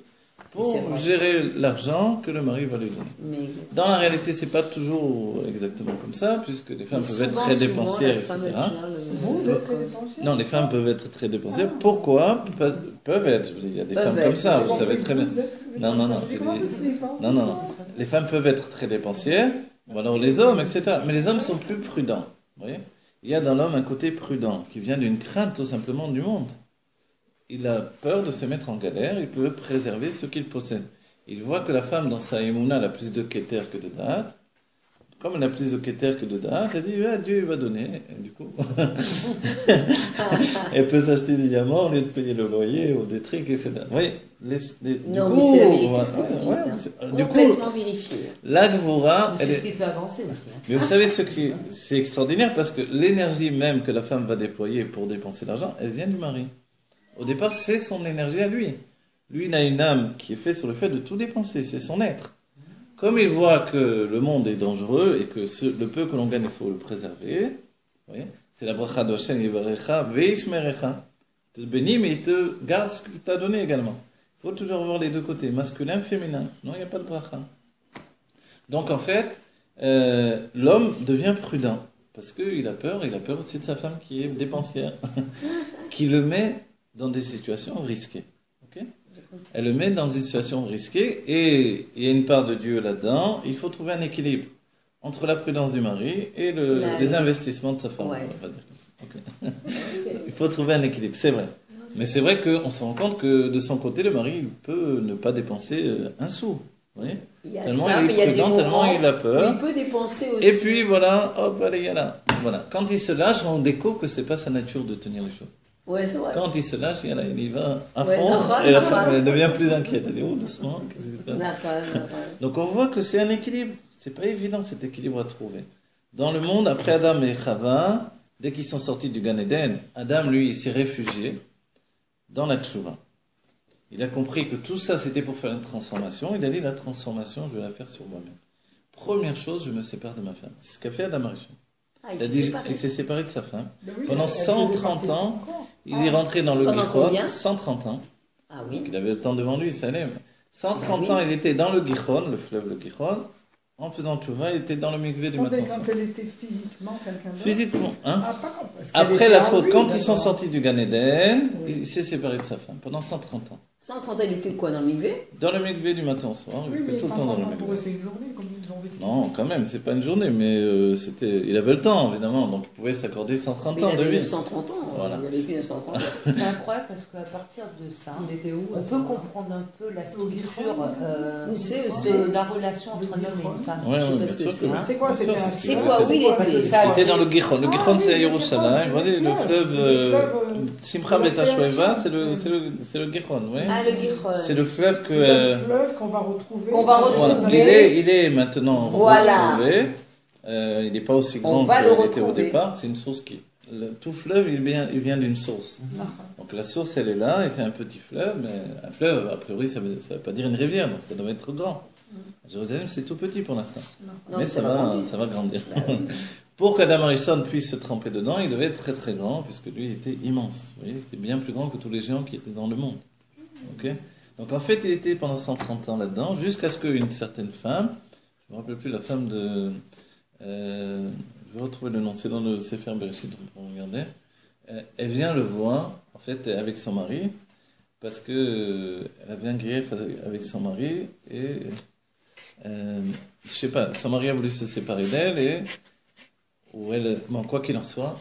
pour C'est vrai. gérer l'argent que le mari va lui donner. Mais exactement. Dans la réalité, c'est pas toujours exactement comme ça, puisque les femmes Mais peuvent être souvent, très souvent, dépensières, la etc. femme, elle gère le- Vous êtes très dépensière. Non, les femmes peuvent être très dépensières. Pourquoi? Peuvent être. Je veux dire, il y a des Peuvent femmes être. comme ça, J'ai vous savez compris, très bien. vous êtes Non, non, non, dépensière. j'ai Comment dit- ça se dépend? Non, non, non. Les femmes peuvent être très dépensières, ou alors les hommes, etc. Mais les hommes sont plus prudents. Vous voyez? Il y a dans l'homme un côté prudent, qui vient d'une crainte tout simplement du monde. Il a peur de se mettre en galère, il peut préserver ce qu'il possède. Il voit que la femme, dans sa émouna, elle a plus de keter que de da'at. Comme elle a plus de keter que de da'at, elle dit, ah, Dieu il va donner. Et du coup, elle peut s'acheter des diamants au lieu de payer le loyer ou des trucs, etc. Vous voyez, Non, mais c'est la vérité, ce que vous dites, hein. du coup, Complètement vérifié. la Gvura, C'est elle ce est... qui fait avancer aussi. Hein. Mais vous savez, c'est extraordinaire parce que l'énergie même que la femme va déployer pour dépenser l'argent, elle vient du mari. Au départ, c'est son énergie à lui. Lui, il a une âme qui est faite sur le fait de tout dépenser, c'est son être. Comme il voit que le monde est dangereux et que le peu que l'on gagne, il faut le préserver, vous voyez, c'est la bracha de Hashem, Yivarecha, Veishmerecha. Il te bénit, mais il te garde ce qu'il t'a donné également. Il faut toujours voir les deux côtés, masculin, féminin, sinon il n'y a pas de bracha. Donc en fait, l'homme devient prudent, parce qu'il a peur aussi de sa femme qui est dépensière, qui le met dans des situations risquées. Okay? Elle le met dans des situations risquées, et il y a une part de Dieu là-dedans. Il faut trouver un équilibre entre la prudence du mari et les investissements de sa femme. Ouais. On va dire comme ça. Okay. Il faut trouver un équilibre, c'est vrai. Mais c'est vrai qu'on se rend compte que de son côté, le mari il peut ne pas dépenser un sou. Vous voyez, Il y a tellement ça, il mais est il y a des prudent, tellement moments il a où peur. il peut dépenser aussi. Et puis voilà, hop, allez, y a là. Voilà. Quand il se lâche, on découvre que c'est pas sa nature de tenir les choses. Ouais, c'est vrai. Quand il se lâche, il y va à Ouais, fond, normal, et la normal. femme elle devient plus inquiète. Elle dit, oh, doucement, qu'est-ce qui se passe? Normal. Donc on voit que c'est un équilibre. C'est pas évident cet équilibre à trouver. Dans le monde, après Adam et Chava, dès qu'ils sont sortis du Gan Eden, Adam, lui, il s'est réfugié dans la Tchouva. Il a compris que tout ça, c'était pour faire une transformation. Il a dit, la transformation, je vais la faire sur moi-même. Première chose, je me sépare de ma femme. C'est ce qu'a fait Adam Arishon. Ah, Il a dit, il s'est séparé de sa femme. Ben oui, Pendant elle faisait 130 partie de son ans, corps. il est rentré dans le Pendant Gichon, combien 130 ans. Ah oui. Il avait le temps devant lui, ça allait. 130 Ah oui. ans, il était dans le Gichon, le fleuve le Gichon. En faisant tchouva, il était dans le mikvé du matin. Quand elle était physiquement quelqu'un d'autre. Physiquement, hein. Ah, pas parce qu'elle Après était la en faute, lui, quand ils sont d'abord. sortis du Gan Eden, Oui. il s'est séparé de sa femme pendant 130 ans. 130 ans, il était quoi, dans le mikvé? Dans le mikvé du matin au soir, il Oui, était mais tout le temps dans 130 le ans pour mikvé. eux, c'est une journée, comme ils ont vécu. Non, quand même, c'est pas une journée, mais il avait le temps, évidemment, donc il pouvait s'accorder 130 Mais ans il de avait vie. 930 ans, Voilà. il a vécu 930 ans. C'est incroyable parce qu'à partir de ça, Il était où on peut comprendre un peu la structure Où c'est de la relation entre un homme et une femme. Ouais, Je sais ouais, pas bien ce que sûr c'est. que oui. C'est quoi, Bien sûr, c'était un ce C'est qu'il quoi, veut, où il Parce que était? ça Il était dans le a Gichon. Le Ah, Gichon, oui, c'est à le Yerushalayim. Gichon, Vous voyez, c'est le le fleuve fleuve, Simcha de la Betashweva, création. c'est le Gichon, oui. Ah, le Gichon. C'est le fleuve que. C'est un fleuve qu'on va retrouver. Qu'on va Voilà. retrouver. Il est maintenant Voilà. retrouvé. Il n'est pas aussi On grand va qu'il le était au retrouver. départ. C'est une source qui. Tout fleuve, il vient d'une source. Donc la source, elle est là, et c'est un petit fleuve, mais un fleuve, a priori, ça veut pas dire une rivière, donc ça doit être grand. Jérusalem, c'est tout petit pour l'instant. Non, Mais ça va grandir. ça va grandir. Pour qu'Adam Harrison puisse se tremper dedans, il devait être très très grand, puisque lui il était immense. Vous voyez, il était bien plus grand que tous les géants qui étaient dans le monde. Ok. Donc en fait, il était pendant 130 ans là-dedans, jusqu'à ce qu'une certaine femme, je ne me rappelle plus la femme de... je vais retrouver le nom, c'est dans le Sefer Bereshit, on peut regarder. Elle vient le voir, en fait, avec son mari, parce que elle avait un grief avec son mari, et je sais pas, son mari a voulu se séparer d'elle, et ou elle, bon, quoi qu'il en soit,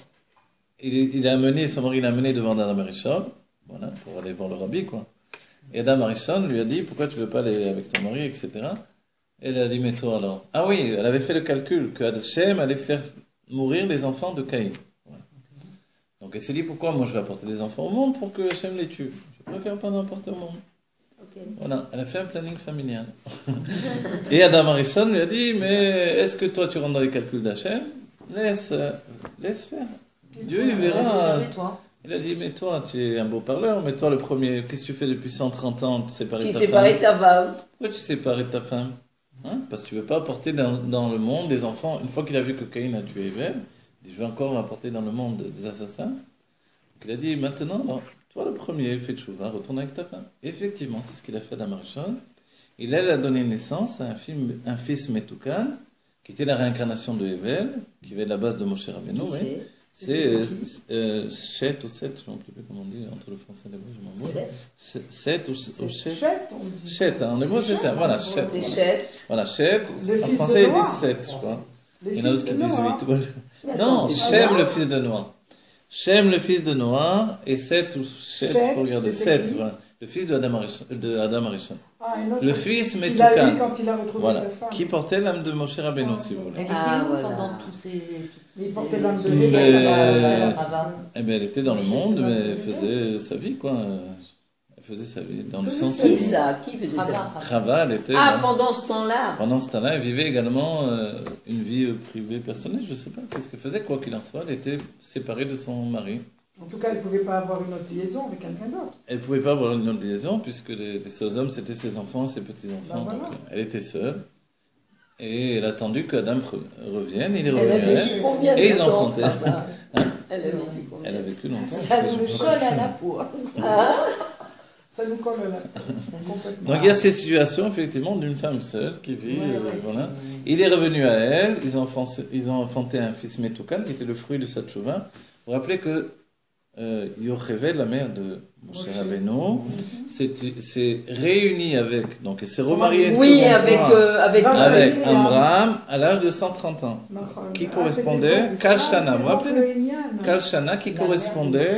son mari l'a amené devant Adam Harrison, voilà, pour aller voir le rabbi, quoi. Et Adam Harrison lui a dit, pourquoi tu veux pas aller avec ton mari, etc. Elle a dit, mais toi alors. Ah oui, elle avait fait le calcul que Hachem allait faire mourir les enfants de Caïn. Voilà. Donc elle s'est dit, pourquoi moi je vais apporter des enfants au monde pour que Hachem les tue? Je préfère pas d'emporter au monde. Ok. Voilà, elle a fait un planning familial. Et Adam Harrison lui a dit, mais est-ce que toi tu rentres dans les calculs d'Hachem? Laisse faire. Dieu il verra. Toi. Il a dit, mais toi tu es un beau parleur, mais toi le premier, qu'est-ce que tu fais depuis 130 ans de séparer Tu ta séparais femme? ta femme. Pourquoi tu séparais de ta femme? Hein? Parce que tu veux pas apporter dans le monde des enfants. Une fois qu'il a vu que Caïn a tué Ève, il dit, je veux encore apporter dans le monde des assassins. Donc il a dit, maintenant, alors, toi le premier, fais tchouva, retourne avec ta femme. Et effectivement, c'est ce qu'il a fait à Adam Harrison. Il a donné naissance à un fils Metoukan, qui était la réincarnation de Ève, qui avait la base de Moshe Rabbeinu. Qui Oui. c'est C'est Chet ou Seth, je ne sais plus comment on dit, entre le français et l'hébreu, je m'en fous. Seth ou Chet. Chet, on dit. Chet, en hébreu c'est ça, voilà, Chet. Des Voilà. chètes. Voilà, Chet, Le en fils français de ils Noah. disent 7, je crois. Les Il y en a d'autres qui fils de disent Noah. 8. Non, Shem le fils de Noah. Shem le fils de Noah et Seth ou Chet, il faut regarder. c'était 7, qui voilà. Le fils de Adam Harrison. Ah, un autre. Le fils Il a eu Metoukan. quand il a retrouvé Voilà. sa femme. Qui portait l'âme de Moshe Rabbeinu, si vous voulez. Elle était Ah, où voilà. pendant tous ces... Il portait l'âme de Mais- Ève. Eh bien, elle était dans le Je monde, sais mais pas. elle faisait sa vie, quoi. Elle faisait sa vie dans le Faisait sens sa où Qui vie. ça? Qui faisait ça? Chava, elle était. Ah, pendant ce temps-là. Pendant ce temps-là, elle vivait également une vie privée personnelle, je ne sais pas qu'est-ce qu'elle faisait, quoi qu'il en soit, elle était séparée de son mari. En tout cas, il ne pouvait pas avoir une autre liaison avec quelqu'un d'autre. Elle ne pouvait pas avoir une autre liaison, puisque les seuls hommes, c'était ses enfants, ses petits-enfants. Ben voilà. Donc, elle était seule. Et elle a attendu qu'Adam revienne, il est Elle a revenu à elle. vécu combien Et de ils temps, enfantaient. ça va? Hein? Elle a vécu combien? Elle a vécu longtemps. Ça nous colle à la peau. Ça nous colle là. Complètement. Donc il y a ces situations, effectivement, d'une femme seule qui vit, voilà. Il est revenu à elle, ils ont enfanté un fils Metoukan, qui était le fruit de sa tchouva. Vous vous rappelez que Yocheved, la mère de Moshe Rabbeinu, s'est réunie avec, donc elle s'est remariée une Oui, seconde avec, fois avec Grâce à avec lui, Amram à l'âge de 130 ans. Qui correspondait Kalshana, vous vous rappelez Kalshana qui correspondait,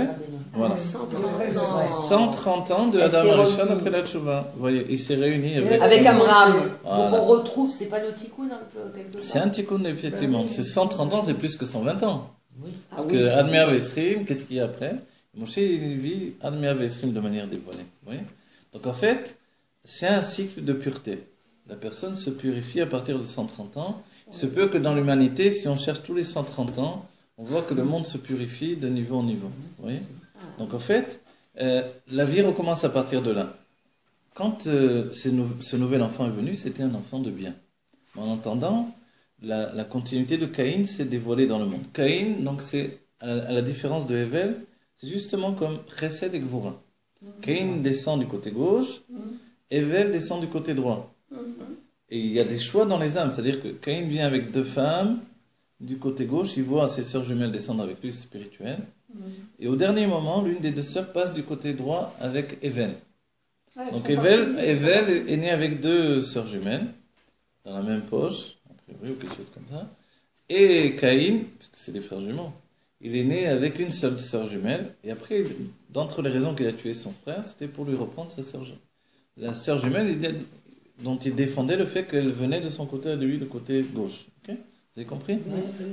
voilà, 130 ans de Elle Adam s'est Harrison remise. après la tchouva. Vous voyez, il s'est réuni avec... Avec Amram. Voilà. Donc on retrouve, c'est pas le tikkun un peu quelque part. C'est un tikkun, effectivement. C'est 130 ans, c'est plus que 120 ans. Oui. Ah Parce oui, que c'est Admir ça. Vesrim, qu'est-ce qu'il y a après? Moshe, il vit Admir Vesrim de manière dévoilée. Vous voyez? Donc en fait, c'est un cycle de pureté. La personne se purifie à partir de 130 ans. Il se peut que dans l'humanité, si on cherche tous les 130 ans, on voit que le monde se purifie de niveau en niveau. Vous voyez? Donc en fait, la vie recommence à partir de là. Quand ce nouvel enfant est venu, c'était un enfant de bien. En entendant, la continuité de Caïn s'est dévoilée dans le monde. Caïn, donc c'est, à la différence de Hevel, c'est justement comme Chesed et Gvura. Caïn descend du côté gauche, Hevel descend du côté droit. Et il y a des choix dans les âmes, c'est-à-dire que Caïn vient avec 2 femmes, du côté gauche, il voit ses sœurs jumelles descendre avec lui, spirituel. Et au dernier moment, l'une des 2 sœurs passe du côté droit avec Hevel. Ouais, Donc elles sont pas finies, Evel est né avec deux sœurs jumelles, dans la même poche, a priori, ou quelque chose comme ça. Et Caïn, puisque c'est des frères jumeaux, il est né avec une seule sœur jumelle. Et après, d'entre les raisons qu'il a tué son frère, c'était pour lui reprendre sa sœur jumelle. La sœur jumelle, dont il défendait le fait qu'elle venait de son côté à lui, le côté gauche. Ok, vous avez compris?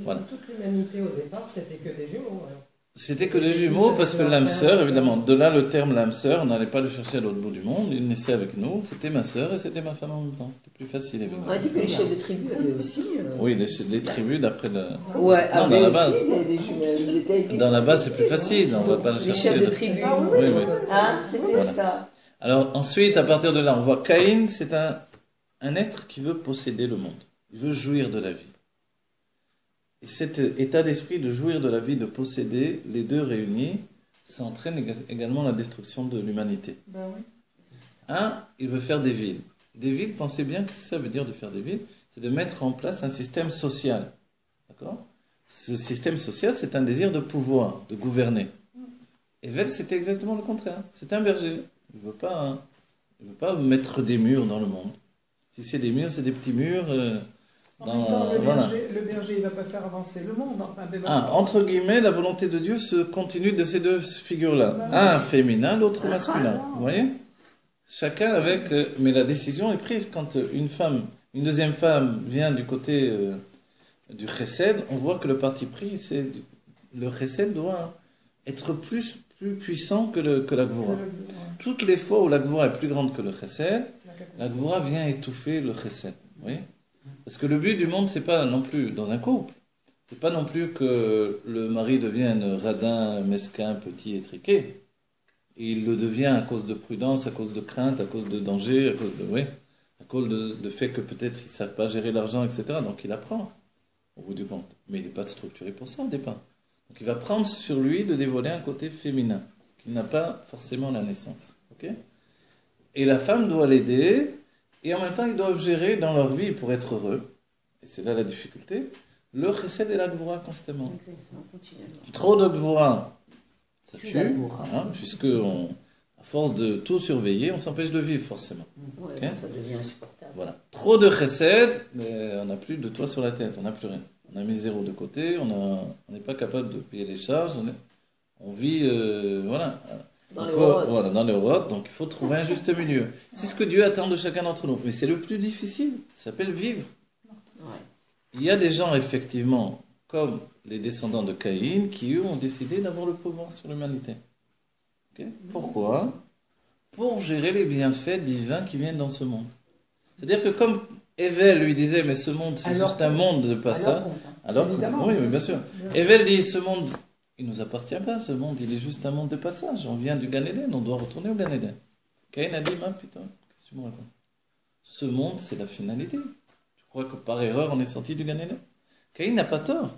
Voilà. Toute l'humanité au départ, c'était que des jumeaux. Alors. C'était que des jumeaux, parce que l'âme sœur, évidemment, de là le terme l'âme sœur, on n'allait pas le chercher à l'autre bout du monde, il naissait avec nous, c'était ma sœur et c'était ma femme en même temps, c'était plus facile évidemment. On a dit que les chefs de tribu avaient aussi. Oui, les tribus d'après le... Ouais, non, dans avaient la aussi base. des jumelles. Ils étaient- Dans la base, c'est plus facile, on ne va pas le Les chercher. chefs de tribu. Oui, oui. Hein, c'était Voilà. ça. Alors ensuite, à partir de là, on voit Caïn, c'est un être qui veut posséder le monde, il veut jouir de la vie. Et cet état d'esprit de jouir de la vie, de posséder, les deux réunis, ça entraîne également la destruction de l'humanité. Ben oui. Il veut faire des villes. Des villes, pensez bien que ça veut dire de faire des villes, c'est de mettre en place un système social. D'accord? Ce système social, c'est un désir de pouvoir, de gouverner. Evel, c'était exactement le contraire. C'est un berger. Il ne veut pas mettre des murs dans le monde. Si c'est des murs, c'est des petits murs. En même temps, voilà. le berger, il ne va pas faire avancer le monde. Enfin, ben, Entre guillemets, la volonté de Dieu se continue de ces deux figures-là. Un féminin, l'autre masculin. Vous voyez? Chacun avec... mais la décision est prise quand une deuxième femme vient du côté du chesed, on voit que le parti pris, c'est... Le chesed doit être plus puissant que la gvura. Toutes les fois où la gvura est plus grande que le chesed, la gvura vient étouffer le chesed. Vous voyez? Parce que le but du monde, c'est pas non plus, dans un couple, c'est pas non plus que le mari devienne radin, mesquin, petit, étriqué. Et il le devient à cause de prudence, à cause de crainte, à cause de danger, à cause de fait que peut-être ils savent pas gérer l'argent, etc. Donc il apprend, au bout du compte. Mais il n'est pas structuré pour ça au départ. Donc il va prendre sur lui de dévoiler un côté féminin, qu'il n'a pas forcément à la naissance. Ok? Et la femme doit l'aider. Et en même temps, ils doivent gérer dans leur vie pour être heureux, et c'est là la difficulté, le chesed et la gvura constamment. Trop de gvura, ça tue, puisque à force de tout surveiller, on s'empêche de vivre forcément. Ouais, Okay? ça devient insupportable. Voilà. Trop de chesed, on n'a plus de toit sur la tête, on n'a plus rien. On a mis zéro de côté, on n'est pas capable de payer les charges, on vit, voilà. Dans les horotes. Voilà, dans les horotes, donc il faut trouver un juste milieu. C'est ce que Dieu attend de chacun d'entre nous. Mais c'est le plus difficile, ça s'appelle vivre. Ouais. Il y a des gens, effectivement, comme les descendants de Caïn, qui eux ont décidé d'avoir le pouvoir sur l'humanité. Okay? Pourquoi? Pour gérer les bienfaits divins qui viennent dans ce monde. C'est-à-dire que comme Evel lui disait, mais ce monde c'est juste un monde de passage. Alors, Évidemment, oui, mais bien sûr. Evel dit, ce monde... Il ne nous appartient pas, ce monde, il est juste un monde de passage. On vient du Gan Eden, on doit retourner au Gan Eden. Caïn a dit, putain, qu'est-ce que tu me racontes? Ce monde, c'est la finalité. Tu crois que par erreur, on est sorti du Gan Eden? Caïn n'a pas tort.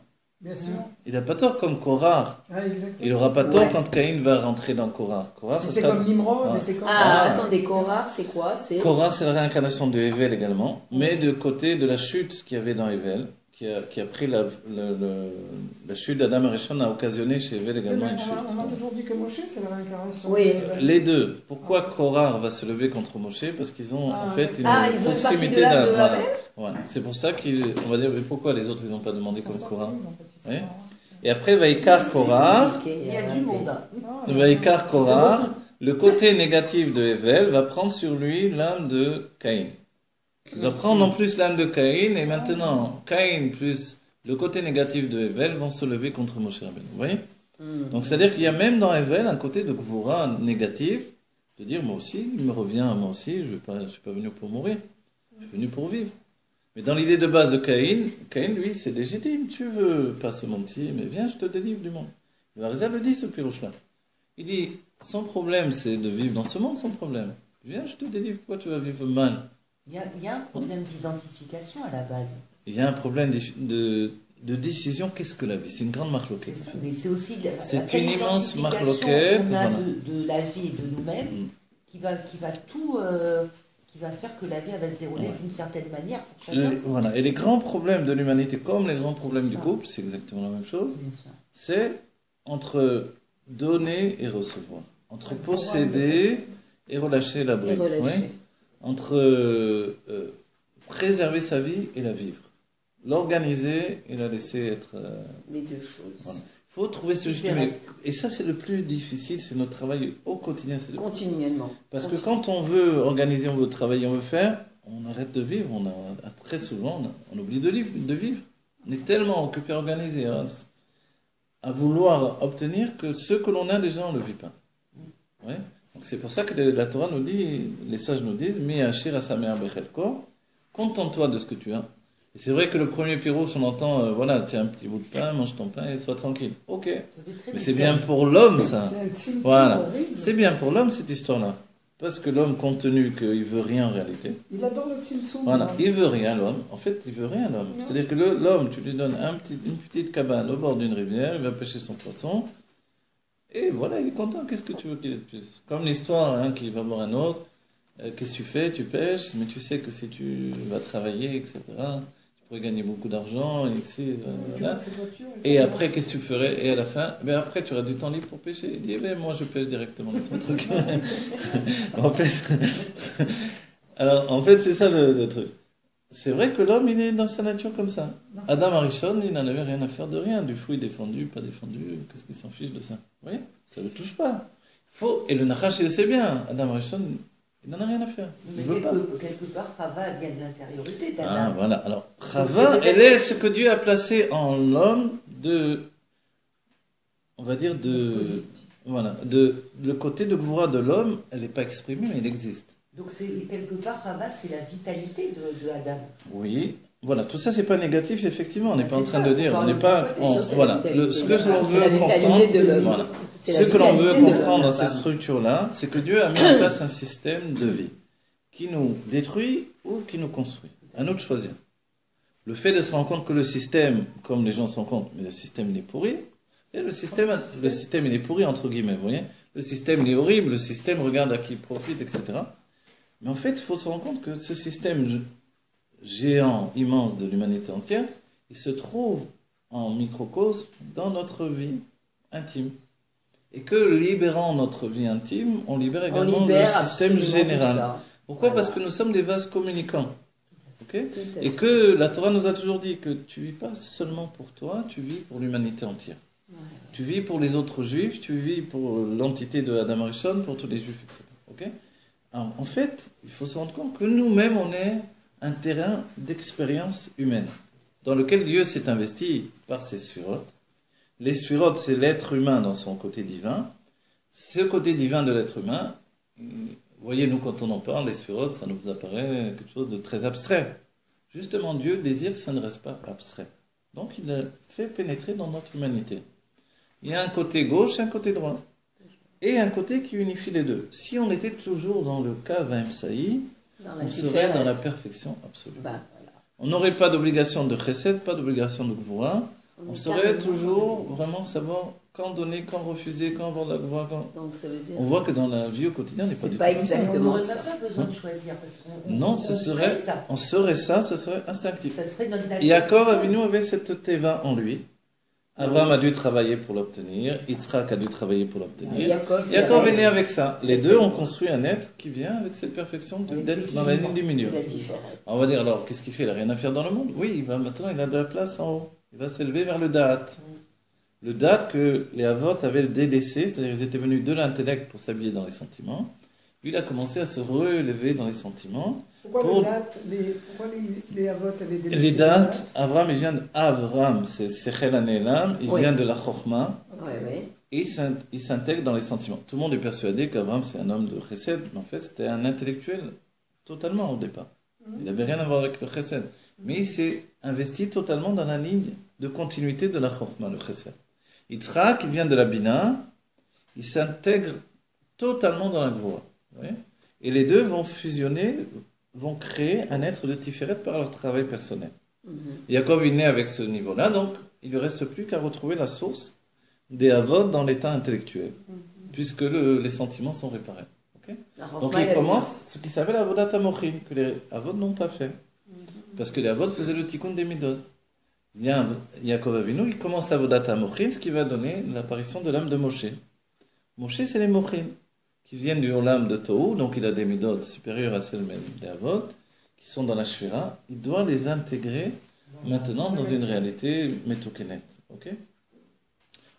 Bien sûr. Il n'a pas tort comme Korah. Exactement. Il n'aura pas tort quand Caïn va rentrer dans Korah. C'est comme Nimrod, et c'est comme... Attendez, Korah, c'est quoi? Korah, c'est la réincarnation de Evel également, mais de côté de la chute qu'il y avait dans Evel. Qui a pris la chute d'Adam et Rishon a occasionné chez Evel également une chute. On a toujours dit que Moshe, c'est la réincarnation. Oui. Les deux. Pourquoi Korah va se lever contre Moshe? Parce qu'ils ont en fait une ils ont une partie proximité de l'âme de d'âme. Abel. Voilà. C'est pour ça qu'on va dire, mais pourquoi les autres ils n'ont pas demandé comme Korah? Oui. Et après, Vaikar Korah, Il y a du monde. Vaikar Korah, le côté négatif de Evel va prendre sur lui l'âme de Caïn. Il va prendre en plus l'âme de Caïn, et maintenant, Caïn plus le côté négatif de Evel vont se lever contre Moshe Rabbeinu. Vous voyez? Donc, c'est-à-dire qu'il y a même dans Evel un côté de Gvura négatif, de dire, moi aussi, il me revient, moi aussi, je ne suis pas venu pour mourir, je suis venu pour vivre. Mais dans l'idée de base de Caïn, lui, c'est légitime, tu veux pas ce monde-ci, mais viens, je te délivre du monde. Le Harizal le dit, ce pirouche-là. Il dit, son problème, c'est de vivre dans ce monde, son problème. Viens, je te délivre, pourquoi tu vas vivre mal? Il y a un problème d'identification à la base. Il y a un problème de décision. Qu'est-ce que la vie? C'est une grande marloquette. Mais c'est aussi c'est une immense marloquette. On a voilà. de la vie et de nous-mêmes qui va tout, qui va faire que la vie va se dérouler d'une certaine manière pour chacun. Voilà. Et les grands problèmes de l'humanité, comme les grands problèmes du couple, c'est exactement la même chose. C'est entre donner et recevoir, entre posséder Et relâcher la Et bride. relâcher. Ouais. Entre préserver sa vie et la vivre. L'organiser et la laisser être... Les deux choses. Voilà. Il faut trouver ce juste milieu. Et ça, c'est le plus difficile, c'est notre travail au quotidien. Continuellement. Parce que quand on veut organiser, on veut travailler, on veut faire, on arrête de vivre. Très souvent, on oublie de vivre. On est tellement occupé à organiser, hein, à vouloir obtenir que ce que l'on a déjà, on ne le vit pas. Ouais. Donc c'est pour ça que la Torah nous dit, les sages nous disent, Mi Ashir Asamer Bechelko, contente-toi de ce que tu as. Et c'est vrai que le premier pirouche, on entend, voilà, tiens un petit bout de pain, mange ton pain et sois tranquille. Ok. Mais c'est bien pour l'homme, ça. C'est un tzimtzum Voilà. horrible. C'est bien pour l'homme, cette histoire-là. Parce que l'homme, compte tenu qu'il veut rien en réalité, Il adore le tzimtzum. voilà, il veut rien, l'homme. En fait, il veut rien, l'homme. Non. C'est-à-dire que l'homme, tu lui donnes une petite cabane au bord d'une rivière, il va pêcher son poisson, et voilà, il est content. Qu'est-ce que tu veux qu'il ait de plus? Comme l'histoire, hein, qui va voir un autre, qu'est-ce que tu fais? Tu pêches, mais tu sais que si tu vas travailler, etc., tu pourrais gagner beaucoup d'argent, et Tu voilà. vois cette voiture, Et après, qu'est-ce que tu ferais? Et à la fin, ben après, tu auras du temps libre pour pêcher. Il dit, eh ben, moi, je pêche directement, laisse-moi tranquille. En fait, alors, en fait, c'est ça le truc. C'est vrai que l'homme, il est dans sa nature comme ça. Adam Arishon, il n'en avait rien à faire de rien. Du fruit défendu, pas défendu, qu'est-ce qu'il s'en fiche de ça? Vous voyez? Ça ne le touche pas. Et le Nachash, il le sait bien. Adam Arishon, il n'en a rien à faire. Il Mais veut pas. quelque part, Chava vient de l'intériorité d'Adam. Ah, voilà. Alors, Chava, elle est ce que Dieu a placé en l'homme on va dire voilà, le côté de Gvura de l'homme, elle n'est pas exprimée, mais elle existe. Donc quelque part, Chava, c'est la vitalité de Adam. Oui, voilà, tout ça c'est pas négatif, effectivement, on n'est Ah, pas en c'est train ça, de faut dire, on parler n'est pas, du côté, ça, c'est voilà, la vitalité ce de que l'homme. l'on C'est la veut vitalité comprendre, de l'homme. voilà, C'est ce la que l'on veut vitalité de comprendre dans l'homme, cette femme. structure-là, c'est que Dieu a mis en place un système de vie qui nous détruit ou qui nous construit. À nous de choisir. Le fait de se rendre compte que le système, comme les gens se rendent compte, mais le système il est pourri, et le système il est pourri entre guillemets, vous voyez. Le système il est horrible, le système regarde à qui il profite, etc. Mais en fait, il faut se rendre compte que ce système géant, immense de l'humanité entière, il se trouve en microcosme dans notre vie intime. Et que libérant notre vie intime, on libère On également libère le système absolument tout général. ça. Pourquoi? Voilà. Parce que nous sommes des vases communicants. Ok? Tout à Et fait. que la Torah nous a toujours dit que tu vis pas seulement pour toi, tu vis pour l'humanité entière. Ouais. Tu vis pour les autres juifs, tu vis pour l'entité de Adam Arishon, pour tous les juifs, etc. Ok? Alors, en fait, il faut se rendre compte que nous-mêmes, on est un terrain d'expérience humaine, dans lequel Dieu s'est investi par ses sphirotes. Les sphirotes, c'est l'être humain dans son côté divin. Ce côté divin de l'être humain, vous voyez, nous, quand on en parle, les sphirotes, ça nous apparaît quelque chose de très abstrait. Justement, Dieu désire que ça ne reste pas abstrait. Donc, il a fait pénétrer dans notre humanité. Il y a un côté gauche et un côté droit. Et un côté qui unifie les deux. Si on était toujours dans le cas V'Emsaï, Dans la on serait dans la différence. perfection absolue. Bah, voilà. On n'aurait pas d'obligation de chesed, pas d'obligation de gvura. On est saurait carrément toujours dans vraiment savoir quand donner, quand refuser, quand avoir de la gvura. Donc ça veut dire. On voit que dans la vie au quotidien, on n'est pas C'est du pas tout comme ça. On exactement n'aurait ça. pas besoin de choisir parce qu'on Non, on ça serait ça, ça serait instinctif. Ça serait notre nature. Et Yaakov Avinu avait cette teva en lui. Abraham a dû travailler pour l'obtenir, Yitzhak a dû travailler pour l'obtenir. Yaakov, Yaakov est né avec ça. Les deux ont construit un être qui vient avec cette perfection d'être dans la ligne du milieu. la différence. On va dire alors, qu'est-ce qu'il fait? Il n'a rien à faire dans le monde. Oui, maintenant il a de la place en haut. Il va s'élever vers le Da'at. Le Da'at que les Avot avaient délaissé, c'est-à-dire ils étaient venus de l'intellect pour s'habiller dans les sentiments. Lui, il a commencé à se relever dans les sentiments. Pourquoi les Avot avaient délaissé Les dates, Avram, il vient d'Avram, c'est Sechel Anelam, il Oui. vient de la Chochma, Ouais, ouais. et il s'intègre dans les sentiments. Tout le monde est persuadé qu'Avram, c'est un homme de Chesed, mais en fait, c'était un intellectuel totalement au départ. Il n'avait rien à voir avec le Chesed. Mais il s'est investi totalement dans la ligne de continuité de la Chochma, le Chesed. Yitzhak, il vient de la Bina, il s'intègre totalement dans la Gvura. Vous voyez? Et les deux vont fusionner, vont créer un être de Tiferet par leur travail personnel. Yaakov est né avec ce niveau-là, donc il ne lui reste plus qu'à retrouver la source des Avot dans l'état intellectuel, puisque les sentiments sont réparés. Ok? Donc il commence ce qui s'appelle Avodat Amochin, que les Avot n'ont pas fait. Parce que les Avot faisaient le tikkun des Midot. Il y a Yaakov Avinu, il commence Avodat Amochin, ce qui va donner l'apparition de l'âme de Moshe. Moshe, c'est les Mochin, qui viennent du Olam de Tohu, donc il a des midot supérieures à celles des Avot, qui sont dans la Shvira, il doit les intégrer maintenant dans une réalité Metoukenet. Ok?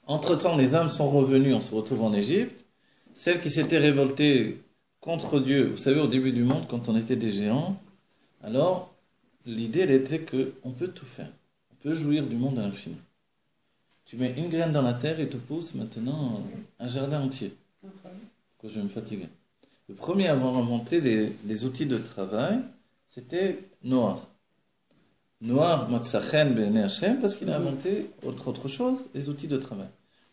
Entre-temps, les âmes sont revenues, on se retrouve en Égypte. Celles qui s'étaient révoltées contre Dieu, vous savez, au début du monde, quand on était des géants, alors l'idée, elle était qu'on peut tout faire. On peut jouir du monde à l'infini. Tu mets une graine dans la terre et te pousse maintenant un jardin entier. Pourquoi je vais me fatiguer? Le premier à avoir inventé les outils de travail, c'était Noah. Noah, Matzachen, Bene Hashem, parce qu'il a inventé autre chose, les outils de travail.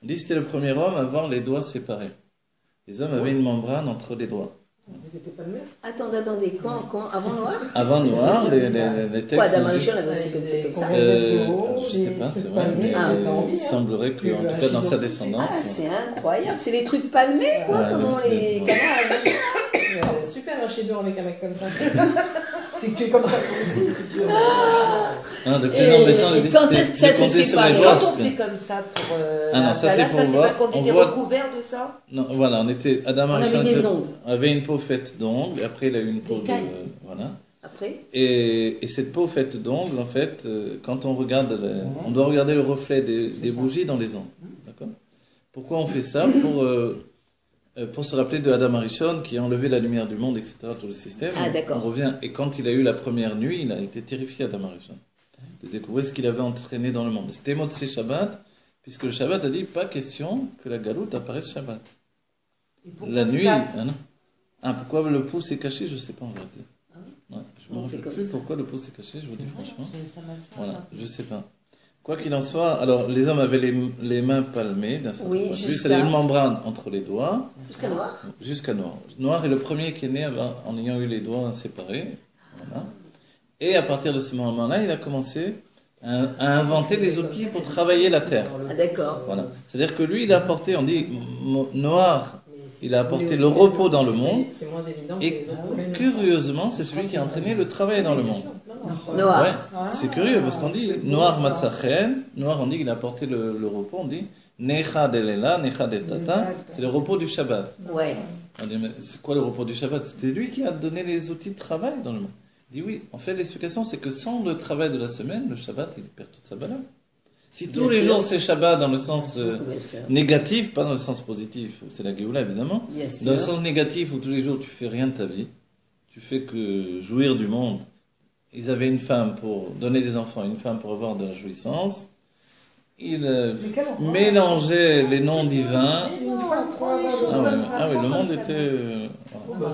On dit que c'était le premier homme à avoir les doigts séparés. Les hommes avaient une membrane entre les doigts. Ils étaient pas le même. Attendez, quand avant Noir Avant Noir, les textes... Quoi, Adam Arishon avait aussi comme ça. Je sais pas, c'est vrai, mais il semblerait que, en tout cas dans sa descendance... Ah, c'est incroyable, c'est des trucs palmés, quoi, Ouais, comment les canards... Super un chez deux avec un mec comme ça. C'est que tu es comme ça aussi. De plus embêtant, et quand est-ce que ça s'est séparé? Quand on fait comme ça pour non, ça c'est pour voir. parce qu'on était recouvert de ça. Non, voilà, on était... Adam Arishon avait avait une peau faite d'ongles, et après il a eu une peau de... Voilà. Après Et cette peau faite d'ongles, en fait, quand on regarde... On doit regarder le reflet des bougies dans les ongles. D'accord? Pourquoi on fait ça? Pour se rappeler de Adam Arishon qui a enlevé la lumière du monde, etc., tout le système. Ah, d'accord. On revient. Et quand il a eu la première nuit, il a été terrifié, Adam Arishon, de découvrir ce qu'il avait entraîné dans le monde. C'était Motsei Shabbat, puisque le Shabbat a dit pas question que la galoute apparaisse Shabbat. La nuit. Pourquoi le pouce est caché, je ne sais pas en vérité. Ouais, je ne me rappelle plus pourquoi le pouce est caché, je vous dis franchement. Voilà, je ne sais pas. Quoi qu'il en soit, alors les hommes avaient les mains palmées d'un certain point de vue, c'est une membrane entre les doigts. Jusqu'à Noir. Jusqu'à Noir. Noir est le premier qui est né en ayant eu les doigts séparés. Voilà. Et à partir de ce moment-là, il a commencé à inventer des outils pour travailler la terre. Ah d'accord. Voilà. C'est-à-dire que lui, il a apporté, on dit, Noir, il a apporté le repos dans le monde. C'est moins évident que Et les autres. curieusement, c'est celui qui a entraîné le travail dans le monde. Noir. Ouais, c'est curieux parce qu'on dit Noir Matzachen, Noir on dit qu'il a apporté le repos, on dit Necha Delela, Necha Del Tata, c'est le repos du Shabbat. Ouais. On dit mais c'est quoi le repos du Shabbat? C'était lui qui a donné les outils de travail dans le monde. Il dit oui, en fait l'explication c'est que sans le travail de la semaine, le Shabbat il perd toute sa valeur. Si tous les jours c'est Shabbat dans le sens négatif, pas dans le sens positif, c'est la Géoula évidemment, dans le sens négatif où tous les jours tu fais rien de ta vie, tu fais que jouir du monde. Ils avaient une femme pour donner des enfants, une femme pour avoir de la jouissance. Ils mélangeaient les noms divins. Ah oui, le monde était...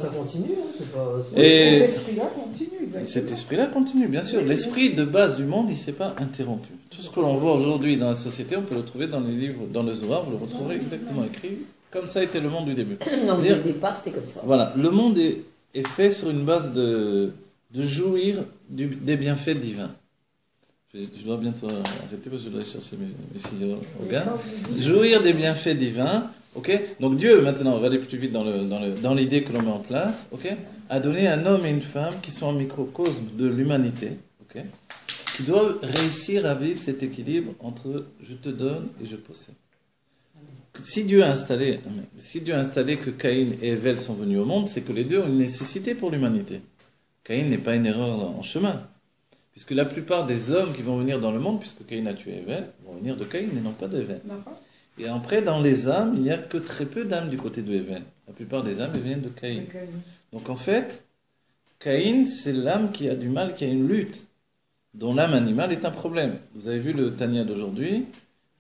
Ça continue, c'est pas... Et cet esprit-là continue, exactement. cet esprit-là continue, bien sûr. L'esprit de base du monde, il ne s'est pas interrompu. Tout ce que l'on voit aujourd'hui dans la société, on peut le trouver dans les livres, dans le Zohar, vous le retrouverez exactement écrit. Comme ça était le monde du début. Non, mais au départ, c'était comme ça. Voilà, le monde est fait sur une base de jouir des bienfaits divins. Je dois bientôt arrêter parce que je dois aller chercher mes filles au gars. Jouir des bienfaits divins, ok? Donc Dieu, maintenant, on va aller plus vite dans l'idée que l'on met en place, ok? A donné un homme et une femme qui sont en microcosme de l'humanité, ok? Qui doivent réussir à vivre cet équilibre entre je te donne et je possède. Si Dieu a installé que Caïn et Èvel sont venus au monde, c'est que les deux ont une nécessité pour l'humanité. Caïn n'est pas une erreur en chemin. Puisque la plupart des hommes qui vont venir dans le monde, puisque Caïn a tué Èvel, vont venir de Caïn et non pas d'Èvel. Et après, dans les âmes, il n'y a que très peu d'âmes du côté de Èvel. La plupart des âmes, elles viennent de Caïn. Donc en fait, Caïn, c'est l'âme qui a du mal, qui a une lutte, dont l'âme animale est un problème. Vous avez vu le Tanya d'aujourd'hui,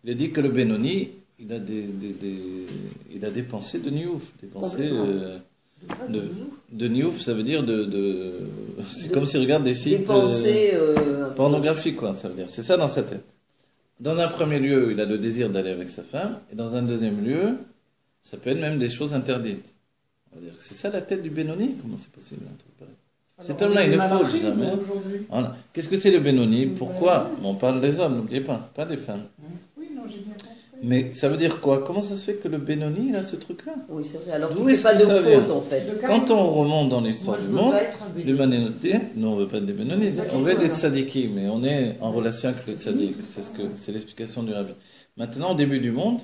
il a dit que le Benoni, il a des pensées de Niouf, des pensées... de Niouf, ça veut dire c'est comme s'il regarde des sites pornographiques, quoi, ça veut dire. C'est ça dans sa tête. Dans un premier lieu, il a le désir d'aller avec sa femme, et dans un deuxième lieu, ça peut être même des choses interdites. On va dire que c'est ça la tête du Benoni. Comment c'est possible un truc pareil? Cet homme-là, il ne faut jamais. Voilà. Qu'est-ce que c'est le Benoni? Pourquoi? On parle des hommes, n'oubliez pas des femmes. Oui, non, j'ai bien compris. Mais ça veut dire quoi? Comment ça se fait que le Benoni, il a ce truc-là? Oui, c'est vrai. Alors D'où qu'il ne est-ce fait pas que de ça faute, vient en fait. Quand on remonte dans l'histoire du monde, Benoni. l'humanité, non, on ne veut pas être des Benoni, on veut être des tzadiki, mais on est en relation avec le tzadik. C'est l'explication du rabbi. Maintenant, au début du monde,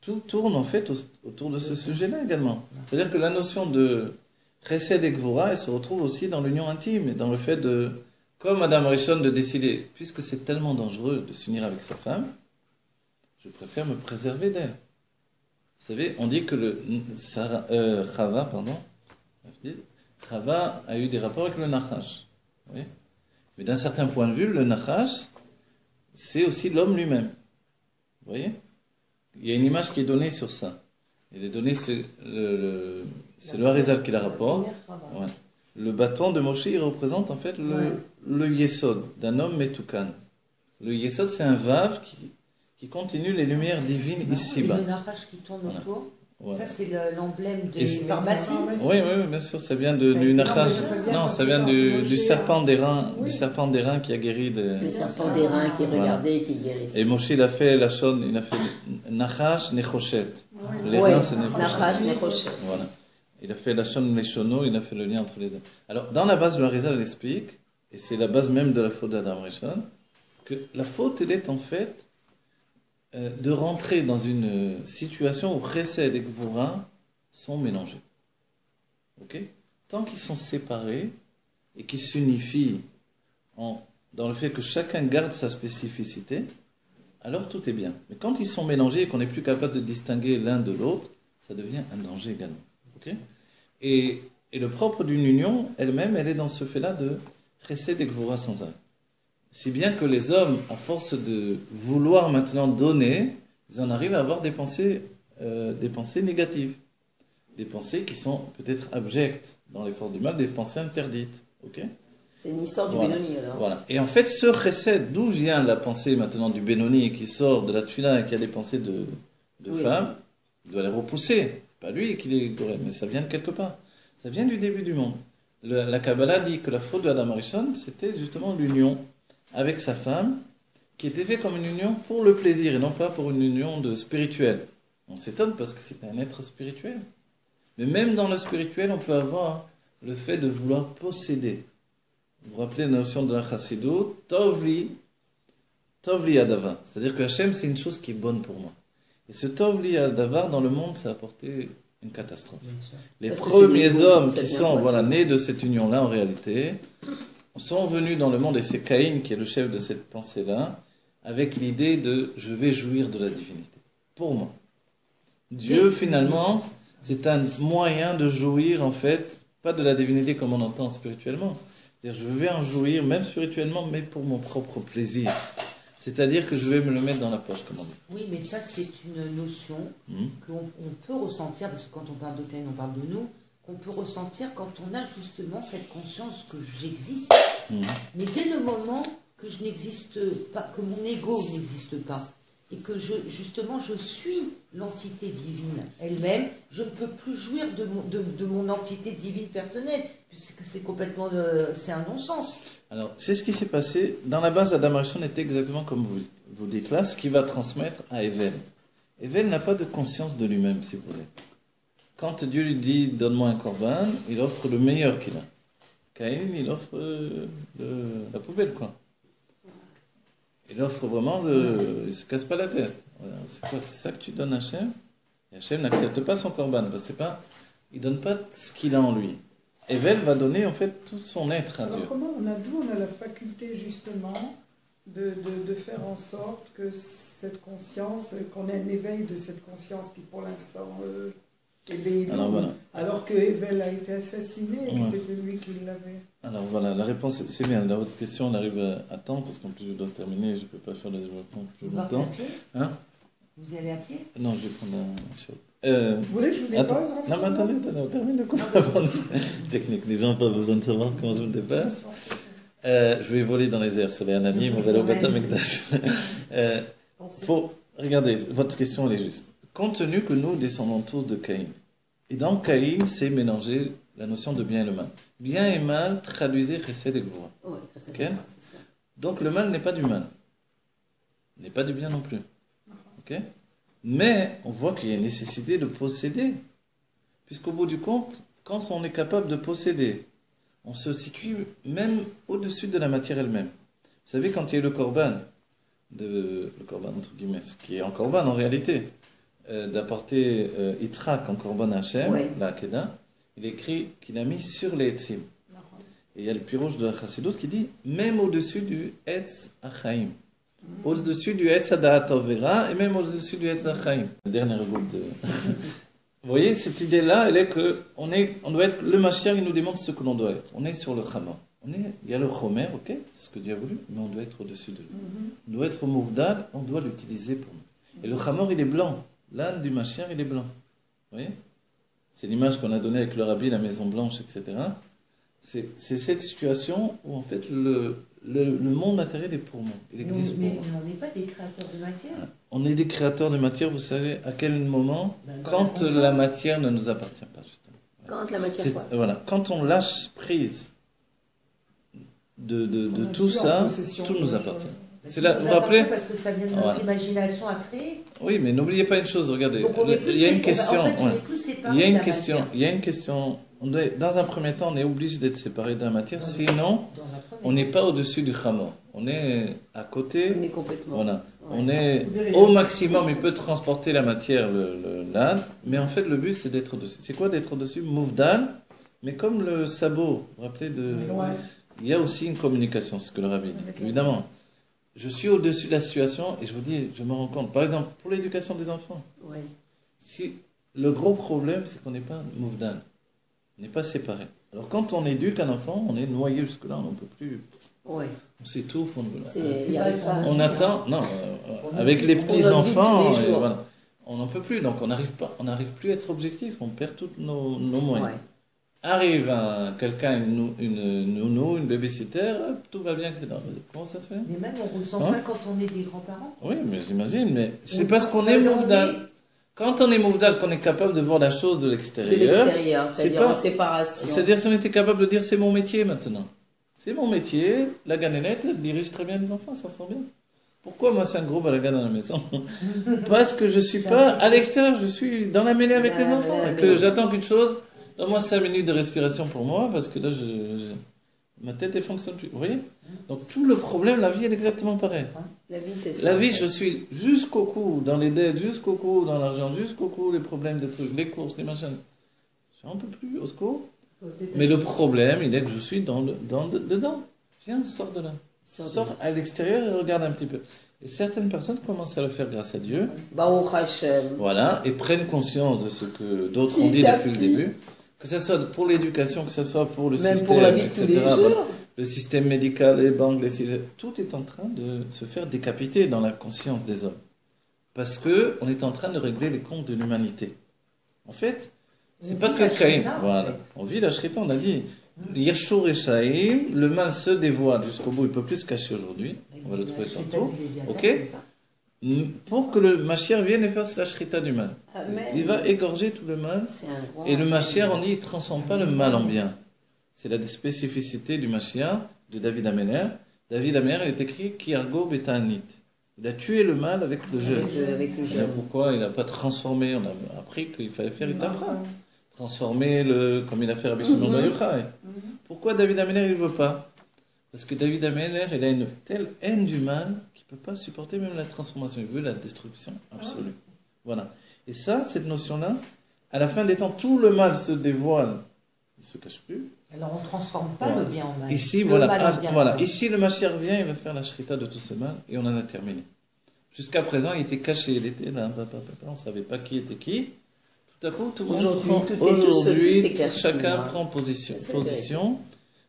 tout tourne en fait autour de ce sujet-là également. C'est-à-dire que la notion de Chesed et Gvura, elle se retrouve aussi dans l'union intime et dans le fait de, comme Adam Rishon, de décider, puisque c'est tellement dangereux de s'unir avec sa femme, je préfère me préserver d'elle. Vous savez, on dit que Chava a eu des rapports avec le Nachash. Oui. Mais d'un certain point de vue, le Nachash, c'est aussi l'homme lui-même. Vous voyez? Il y a une image qui est donnée sur ça. Il est donné, c'est le Harizal qui la rapporte. Ouais. Le bâton de Moshe, il représente en fait le Yesod d'un homme Metoukan. Le Yesod, c'est un Vav qui continue les lumières divines ici-bas. Le Nachash qui tourne autour, voilà. Ça c'est l'emblème des pharmacies. Oui, bien sûr, ça vient du Nachash. Non, ça vient du serpent d'airain, du serpent d'airain qui a guéri le serpent d'airain qui regardait et qui guérissait. Et Moshe, il a fait la chaude, il a fait Nachash Nechoshet. Oui, Nachash Nechoshet. Voilà. Il a fait la chaude Neshono, il a fait le lien entre les deux. Alors, dans la base, le Harizal explique, et c'est la base même de la faute d'Adam Rishon, que la faute, elle est en fait de rentrer dans une situation où Chesed et Gvura sont mélangés. Ok? Tant qu'ils sont séparés et qu'ils s'unifient dans le fait que chacun garde sa spécificité, alors tout est bien. Mais quand ils sont mélangés et qu'on n'est plus capable de distinguer l'un de l'autre, ça devient un danger également. Ok? Et le propre d'une union, elle-même, elle est dans ce fait-là de Chesed et Gvura sans arrêt. Si bien que les hommes, à force de vouloir maintenant donner, ils en arrivent à avoir des pensées négatives. Des pensées qui sont peut-être abjectes dans l'effort du mal, des pensées interdites. Okay? C'est une histoire du Benoni alors. Voilà. Et en fait, ce chesed, d'où vient la pensée maintenant du Benoni qui sort de la tfila et qui a des pensées de femme, il doit les repousser. Pas lui qui les gorée, mais ça vient de quelque part. Ça vient du début du monde. La Kabbalah dit que la faute de Adam Rishon, c'était justement l'union avec sa femme, qui était fait comme une union pour le plaisir et non pas pour une union spirituelle. On s'étonne parce que c'est un être spirituel. Mais même dans le spirituel, on peut avoir le fait de vouloir posséder. Vous vous rappelez la notion de la chassidut, Tovli Adavar. C'est-à-dire que Hachem, c'est une chose qui est bonne pour moi. Et ce Tovli Adavar, dans le monde, ça a apporté une catastrophe. Les premiers hommes qui sont nés de cette union-là, en réalité, sont venus dans le monde, et c'est Caïn qui est le chef de cette pensée-là, avec l'idée de « je vais jouir de la divinité ». Pour moi. Dieu, finalement, c'est un moyen de jouir, en fait, pas de la divinité comme on entend spirituellement. C'est-à-dire, je vais en jouir, même spirituellement, mais pour mon propre plaisir. C'est-à-dire que je vais me le mettre dans la poche, comme on dit. Oui, mais ça, c'est une notion qu'on peut ressentir, parce que quand on parle de Caïn, on parle de nous, qu'on peut ressentir quand on a justement cette conscience que j'existe. Mais dès le moment que je n'existe pas, que mon ego n'existe pas, et que justement je suis l'entité divine elle-même, je ne peux plus jouir de mon entité divine personnelle, puisque c'est complètement, c'est un non-sens. Alors, c'est ce qui s'est passé. Dans la base, Adam Rishon était exactement comme vous dites là, ce qui va transmettre à Evel. Evel n'a pas de conscience de lui-même, si vous voulez. Quand Dieu lui dit « donne-moi un korban », il offre le meilleur qu'il a. Caïn, il offre la poubelle, quoi. Il offre vraiment il se casse pas la tête. Voilà. C'est quoi, c'est ça que tu donnes à Hachem? Et Hachem n'accepte pas son korban, parce que il donne pas ce qu'il a en lui. Evel va donner en fait tout son être à Dieu. Alors comment on a la faculté justement de faire en sorte que cette conscience, qu'on ait un éveil de cette conscience qui pour l'instant éveillée, alors que Evel a été assassiné et que c'était lui qui l'avait. Alors voilà, la réponse c'est bien. Dans votre question, on arrive à temps parce qu'en plus je dois terminer, je ne peux pas faire le développement plus longtemps. Hein? Vous allez à pied? Non, je vais prendre un shot. Vous voulez que je vous dépose? Non, mais attendez, on termine le coup. Technique, les gens n'ont pas besoin de savoir comment je me dépasse. Je vais voler dans les airs sur les Ananim, on va aller au Beth Amikdash. Regardez, votre question elle est juste. Compte tenu que nous descendons tous de Caïn, et dans Caïn, c'est mélanger la notion de bien et le mal. Bien et mal, traduisez Chesed et Gvura. Okay? Donc le mal n'est pas du mal, n'est pas du bien non plus. Okay? Mais on voit qu'il y a une nécessité de posséder. Puisqu'au bout du compte, quand on est capable de posséder, on se situe même au-dessus de la matière elle-même. Vous savez, quand il y a eu le korban entre guillemets, ce qui est en korban en réalité, d'apporter Yitzhak en Korban Hashem, Oui. la Akedah, il écrit qu'il a mis sur les Etzim. Et il y a le pirouge de la Chassidut qui dit même au-dessus du Etz Achaim. Au-dessus du Etz Adat Tovera et même au-dessus du Etz Achaim. La dernière goutte de... Vous voyez, cette idée-là, elle est que on doit être, le Mashiach, il nous démontre ce que l'on doit être. On est sur le Chama. Il y a le Chomer, ok, c'est ce que Dieu a voulu, mais on doit être au-dessus de lui. On doit être au Mouvdal, on doit l'utiliser pour nous. Et le Chamor, il est blanc. L'âne du Mashiach, il est blanc. Vous voyez? C'est l'image qu'on a donnée avec le Rabbi, la Maison Blanche, etc. C'est cette situation où en fait le monde matériel est pour nous. Il existe pour nous. Mais on n'est pas des créateurs de matière. On est des créateurs de matière, vous savez à quel moment? Quand la matière ne nous appartient pas, justement. Quand la matière quoi. Voilà, quand on lâche prise de tout ça, tout nous appartient. C'est là, vous vous rappelez? Parce que ça vient de notre imagination à créer. Oui, mais n'oubliez pas une chose, regardez. Donc il y a une question. Il y a une question. Dans un premier temps, on est obligé d'être séparé de la matière, sinon on n'est pas au-dessus du Chamor. On est à côté. On est complètement. Voilà. On est au maximum, il peut transporter la matière, l'âne, mais en fait le but c'est d'être au-dessus. C'est quoi d'être au-dessus? Mouvdal, mais comme le sabot, vous vous rappelez il y a aussi une communication, c'est ce que le Rabbi dit. Évidemment, je suis au-dessus de la situation et je vous dis, je me rends compte. Par exemple, pour l'éducation des enfants, si le gros problème c'est qu'on n'est pas mouvdal, on n'est pas séparé. Alors quand on éduque un enfant, on est noyé jusque-là, on n'en peut plus. Ouais. On s'étouffe, on attend, non, avec les petits-enfants, voilà, on n'en peut plus, donc on n'arrive plus à être objectif, on perd tous nos moyens. Ouais. Arrive quelqu'un, une nounou, une babysitter, tout va bien, etc. Comment ça se fait? Mais même on ressent ça quand on est des grands-parents. Oui, mais j'imagine, mais c'est parce qu'on est mouvdal. Quand on est mouvdal, qu'on est capable de voir la chose de l'extérieur, c'est-à-dire en séparation. C'est-à-dire si on était capable de dire c'est mon métier maintenant. C'est mon métier, la ganénette dirige très bien les enfants, ça sent bien. Pourquoi moi c'est un gros balagan à la maison? Parce que je ne suis pas à l'extérieur, je suis dans la mêlée avec les enfants. Et que j'attends qu'une chose, donne-moi 5 minutes de respiration pour moi, parce que là, ma tête ne fonctionne plus. Vous voyez? Donc tout le problème, la vie est exactement pareil. La vie, c'est ça. La vie, je suis jusqu'au cou, dans les dettes, jusqu'au cou, dans l'argent, jusqu'au cou, les problèmes de trucs, les courses, les machins. J'en peux plus, au secours. Mais le problème, il est que je suis dedans. Viens, sors de là. Sors à l'extérieur et regarde un petit peu. Et certaines personnes commencent à le faire grâce à Dieu. Voilà, et prennent conscience de ce que d'autres ont dit depuis le début. Que ce soit pour l'éducation, que ce soit pour le système, pour la vie de etc. tous les jours. Le système médical, les banques, tout est en train de se faire décapiter dans la conscience des hommes. Parce qu'on est en train de régler les comptes de l'humanité. En fait, c'est pas que Caïn. Voilà. On vit la Shrita, on a dit. Yeshur et Shaïm, le mal se dévoile jusqu'au bout, il ne peut plus se cacher aujourd'hui. On va le trouver tantôt. Ok? Pour que le Mashiach vienne et fasse la Shrita du mal. Il va égorger tout le mal. Et le Mashiach, on dit, il ne transforme pas le mal en bien. C'est la spécificité du Mashiach, de David Améler. David Améler, il est écrit Kiargo Betanit. Il a tué le mal avec le jeûne. Pourquoi il n'a pas transformé? On a appris qu'il fallait faire Itapra. Transformer comme il a fait Rabbi Shimon Bar Yochai. Pourquoi David Améler, il ne veut pas? Parce que David Améler, il a une telle haine du mal qu'il ne peut pas supporter même la transformation. Il veut la destruction absolue. Voilà. Et ça, cette notion-là, à la fin des temps, tout le mal se dévoile. Il ne se cache plus. Alors on ne transforme pas le bien en mal. Ici, voilà. Ici, le Mashiach vient, il va faire la shrita de tout ce mal, et on en a terminé. Jusqu'à présent, il était caché, il était là, on ne savait pas qui était qui. Tout à coup, tout le monde prend, aujourd'hui, chacun prend position.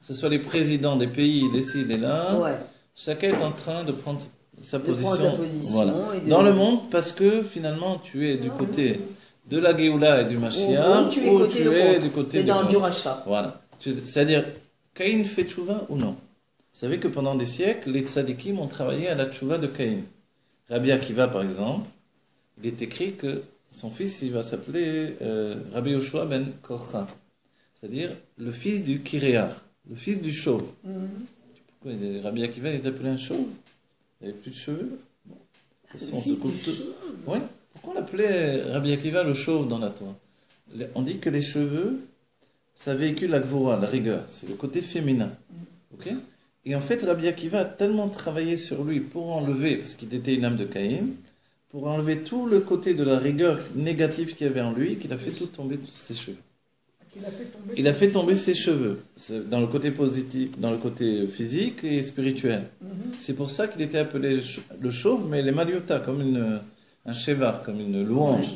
Que ce soit les présidents des pays, ici et là, chacun est en train de prendre sa position. Voilà. Dans le monde, parce que finalement, tu es du côté de la Géoula et du Mashiach, ou tu es du côté du Rachat. Voilà. C'est-à-dire, Caïn fait tchouva ou non? Vous savez que pendant des siècles, les tzadikim ont travaillé à la tchouva de Caïn. Rabbi Akiva, par exemple, il est écrit que son fils, il va s'appeler Rabbi Yoshua ben Korcha, c'est-à-dire le fils du Kiréar, le fils du chauve. Pourquoi Rabbi Akiva est appelé un chauve? Il n'avait plus de cheveux. Oui. Pourquoi on l'appelait Rabbi Akiva le chauve dans la Torah? On dit que les cheveux, ça véhicule la gvura, la rigueur. C'est le côté féminin. Ok? Et en fait, Rabbi Akiva a tellement travaillé sur lui pour enlever, parce qu'il était une âme de Caïn, pour enlever tout le côté de la rigueur négative qu'il y avait en lui, qu'il a fait tout tomber de ses cheveux. Il a fait tomber ses cheveux, dans le côté positif, dans le côté physique et spirituel. C'est pour ça qu'il était appelé le chauve, mais les Mariota, comme un chevar, comme une louange.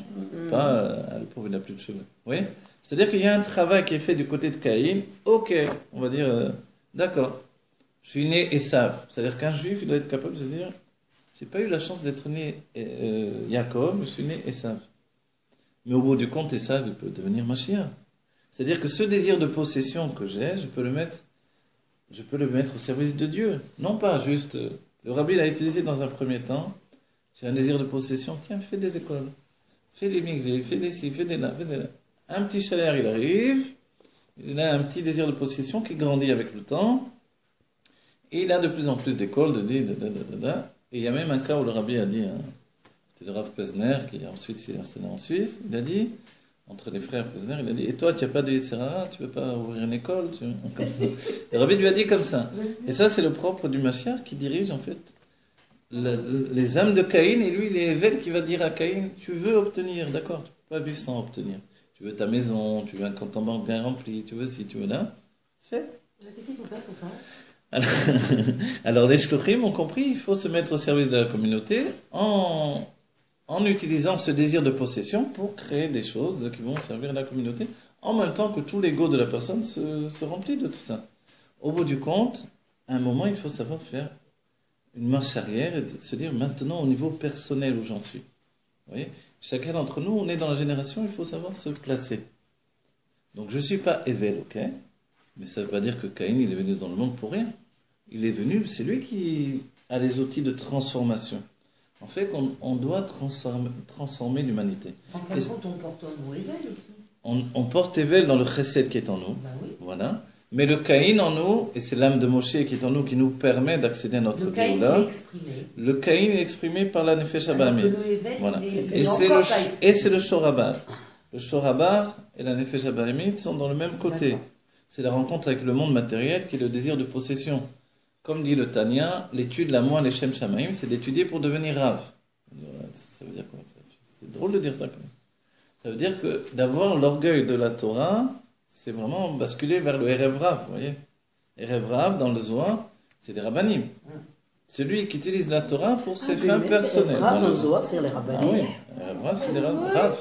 Pas le pauvre, il n'a plus de cheveux. Vous voyez? C'est-à-dire qu'il y a un travail qui est fait du côté de Caïn. Ok, on va dire, d'accord, je suis né Esav. C'est-à-dire qu'un juif, il doit être capable de se dire, j'ai pas eu la chance d'être né Jacob, je suis né Esav. Mais au bout du compte, Esav, il peut devenir Mashiach. C'est-à-dire que ce désir de possession que j'ai, je peux le mettre au service de Dieu. Non pas juste... Le rabbi l'a utilisé dans un premier temps. J'ai un désir de possession. Tiens, fais des écoles. Fais des migrés, fais des ci, fais des là, fais des là. Un petit chaleur, il arrive. Il a un petit désir de possession qui grandit avec le temps. Et il a de plus en plus d'écoles, et il y a même un cas où le rabbi a dit, c'était le Rav Pesner, qui ensuite s'est installé en Suisse, il a dit... Entre les frères Pesner, il a dit, et toi, tu n'as pas de Yetzirah, tu ne veux pas ouvrir une école comme ça. Le rabbi lui a dit comme ça. Et ça, c'est le propre du Mashiach qui dirige, en fait, les âmes de Caïn. Et lui, il est Evel qui va dire à Caïn, tu veux obtenir, d'accord, tu ne peux pas vivre sans obtenir. Tu veux ta maison, tu veux un compte en banque bien rempli, tu veux ci, tu veux là. Fais. Qu'est-ce qu'il faut faire pour ça? Alors, les shkochim ont compris, il faut se mettre au service de la communauté en utilisant ce désir de possession pour créer des choses qui vont servir la communauté, en même temps que tout l'ego de la personne se remplit de tout ça. Au bout du compte, à un moment, il faut savoir faire une marche arrière et se dire maintenant au niveau personnel où j'en suis. Vous voyez, chacun d'entre nous, on est dans la génération, il faut savoir se placer. Donc je ne suis pas Evel, ok, mais ça ne veut pas dire que Caïn, il est venu dans le monde pour rien. Il est venu, c'est lui qui a les outils de transformation. En fait, on doit transformer l'humanité. En fin de compte, on porte un mot Evel aussi. On porte Evel dans le chesed qui est en nous. Ben oui. Voilà. Mais le Caïn en nous, et c'est l'âme de Moshe qui est en nous, qui nous permet d'accéder à notre Géoula. Le Caïn est exprimé par la Nefesh Abahamit. Voilà. Et c'est le Shorabar. Le Shorabar et la Nefesh Abahamit sont dans le même côté. C'est la rencontre avec le monde matériel qui est le désir de possession. Comme dit le Tanya, l'étude, la moine, les Shem Shamaim, c'est d'étudier pour devenir Rav. Ça veut dire quoi? C'est drôle de dire ça quand même. Ça veut dire que d'avoir l'orgueil de la Torah, c'est vraiment basculer vers le Erev Rav, vous voyez. Erev Rav, dans le Zohar, c'est des Rabbanim. Celui qui utilise la Torah pour ses fins personnelles. Erev Rav dans le Zohar, c'est les Rabbanim. Ah oui, Erev Rav, c'est des Rav.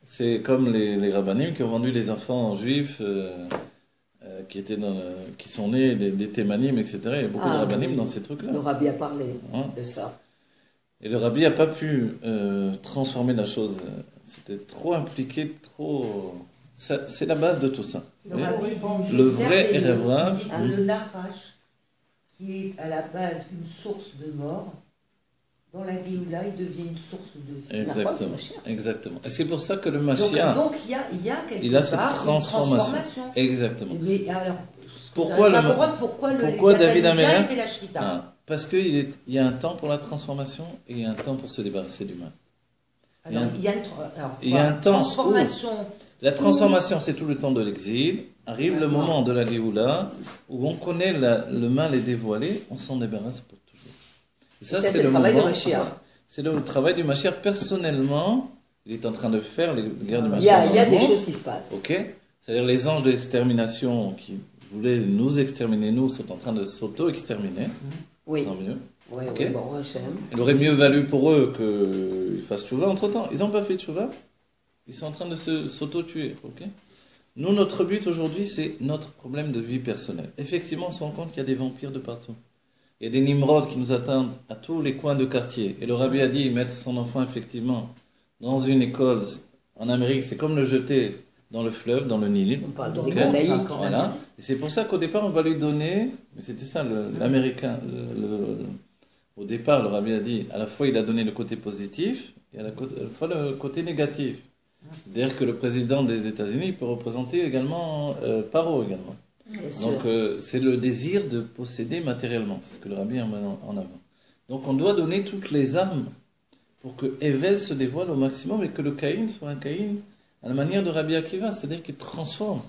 C'est comme les Rabbanim qui ont vendu les enfants juifs... qui sont nés des Thémanim, etc. Il y a beaucoup de rabbinim dans ces trucs-là. Le rabbi a parlé de ça. Et le rabbi n'a pas pu transformer la chose. C'était trop impliqué, trop... C'est la base de tout ça. Le vrai Erev Rav... Le Nachash, qui est à la base une source de mort, dans la Géoula, il devient une source de vie. Exactement. Exactement. Et c'est pour ça que le Mashiach... Donc il y a quelque cette part transformation. Exactement. Mais alors, pourquoi David Amelech fait la Shrita? Parce qu'il y a un temps pour la transformation et il y a un temps pour se débarrasser du mal. Alors, il y a un temps transformation. La transformation, c'est tout le temps de l'exil. Arrive le moment de la Géoula où on connaît le mal est dévoilé, on s'en débarrasse pour toujours. Et ça, c'est le travail de Mashiach. C'est le travail du Mashiach. Personnellement, il est en train de faire les guerres du Mashiach. Il y a des choses qui se passent. Ok. C'est-à-dire les anges de l'extermination qui voulaient nous exterminer, nous, sont en train de s'auto-exterminer. Oui. Tant mieux. Oui, okay. Bon, il aurait mieux valu pour eux qu'ils fassent tchouva entre-temps. Ils n'ont pas fait tchouva. Ils sont en train de s'auto-tuer. Okay. Nous, notre but aujourd'hui, c'est notre problème de vie personnelle. Effectivement, on se rend compte qu'il y a des vampires de partout. Il y a des Nimrod qui nous attendent à tous les coins de quartier. Et le rabbi a dit, mettre son enfant, effectivement, dans une école en Amérique, c'est comme le jeter dans le fleuve, dans le Nil. On parle des écoles laïques. Voilà. Et c'est pour ça qu'au départ, on va lui donner, mais c'était ça, l'américain. Au départ, le rabbi a dit, à la fois, il a donné le côté positif, et à la fois le côté négatif. C'est-à-dire que le président des États-Unis peut représenter également Paro également. Donc c'est le désir de posséder matériellement, c'est ce que le rabbi a en avant. Donc on doit donner toutes les armes pour que Evel se dévoile au maximum et que le Caïn soit un Caïn à la manière de Rabbi Akiva, c'est-à-dire qu'il transforme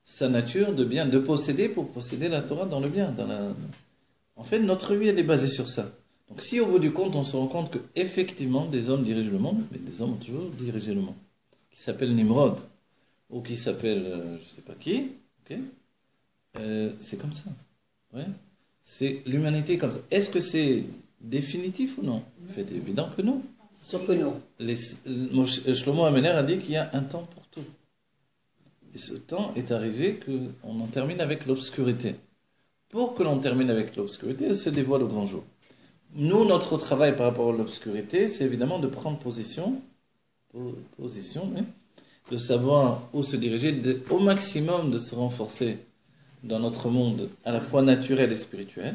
sa nature de bien, de posséder pour posséder la Torah dans le bien. En fait, notre vie elle est basée sur ça. Donc si au bout du compte, on se rend compte qu'effectivement, des hommes dirigent le monde, mais des hommes ont toujours dirigé le monde, qui s'appelle Nimrod, ou qui s'appelle je ne sais pas qui, ok, c'est comme ça. Ouais. C'est l'humanité comme ça. Est-ce que c'est définitif ou non? C'est évident que non. C'est sûr que non. Shlomo Amener a dit qu'il y a un temps pour tout. Et ce temps est arrivé qu'on en termine avec l'obscurité. Pour que l'on termine avec l'obscurité, se dévoile au grand jour. Nous, notre travail par rapport à l'obscurité, c'est évidemment de prendre position, oui, de savoir où se diriger, au maximum de se renforcer dans notre monde à la fois naturel et spirituel.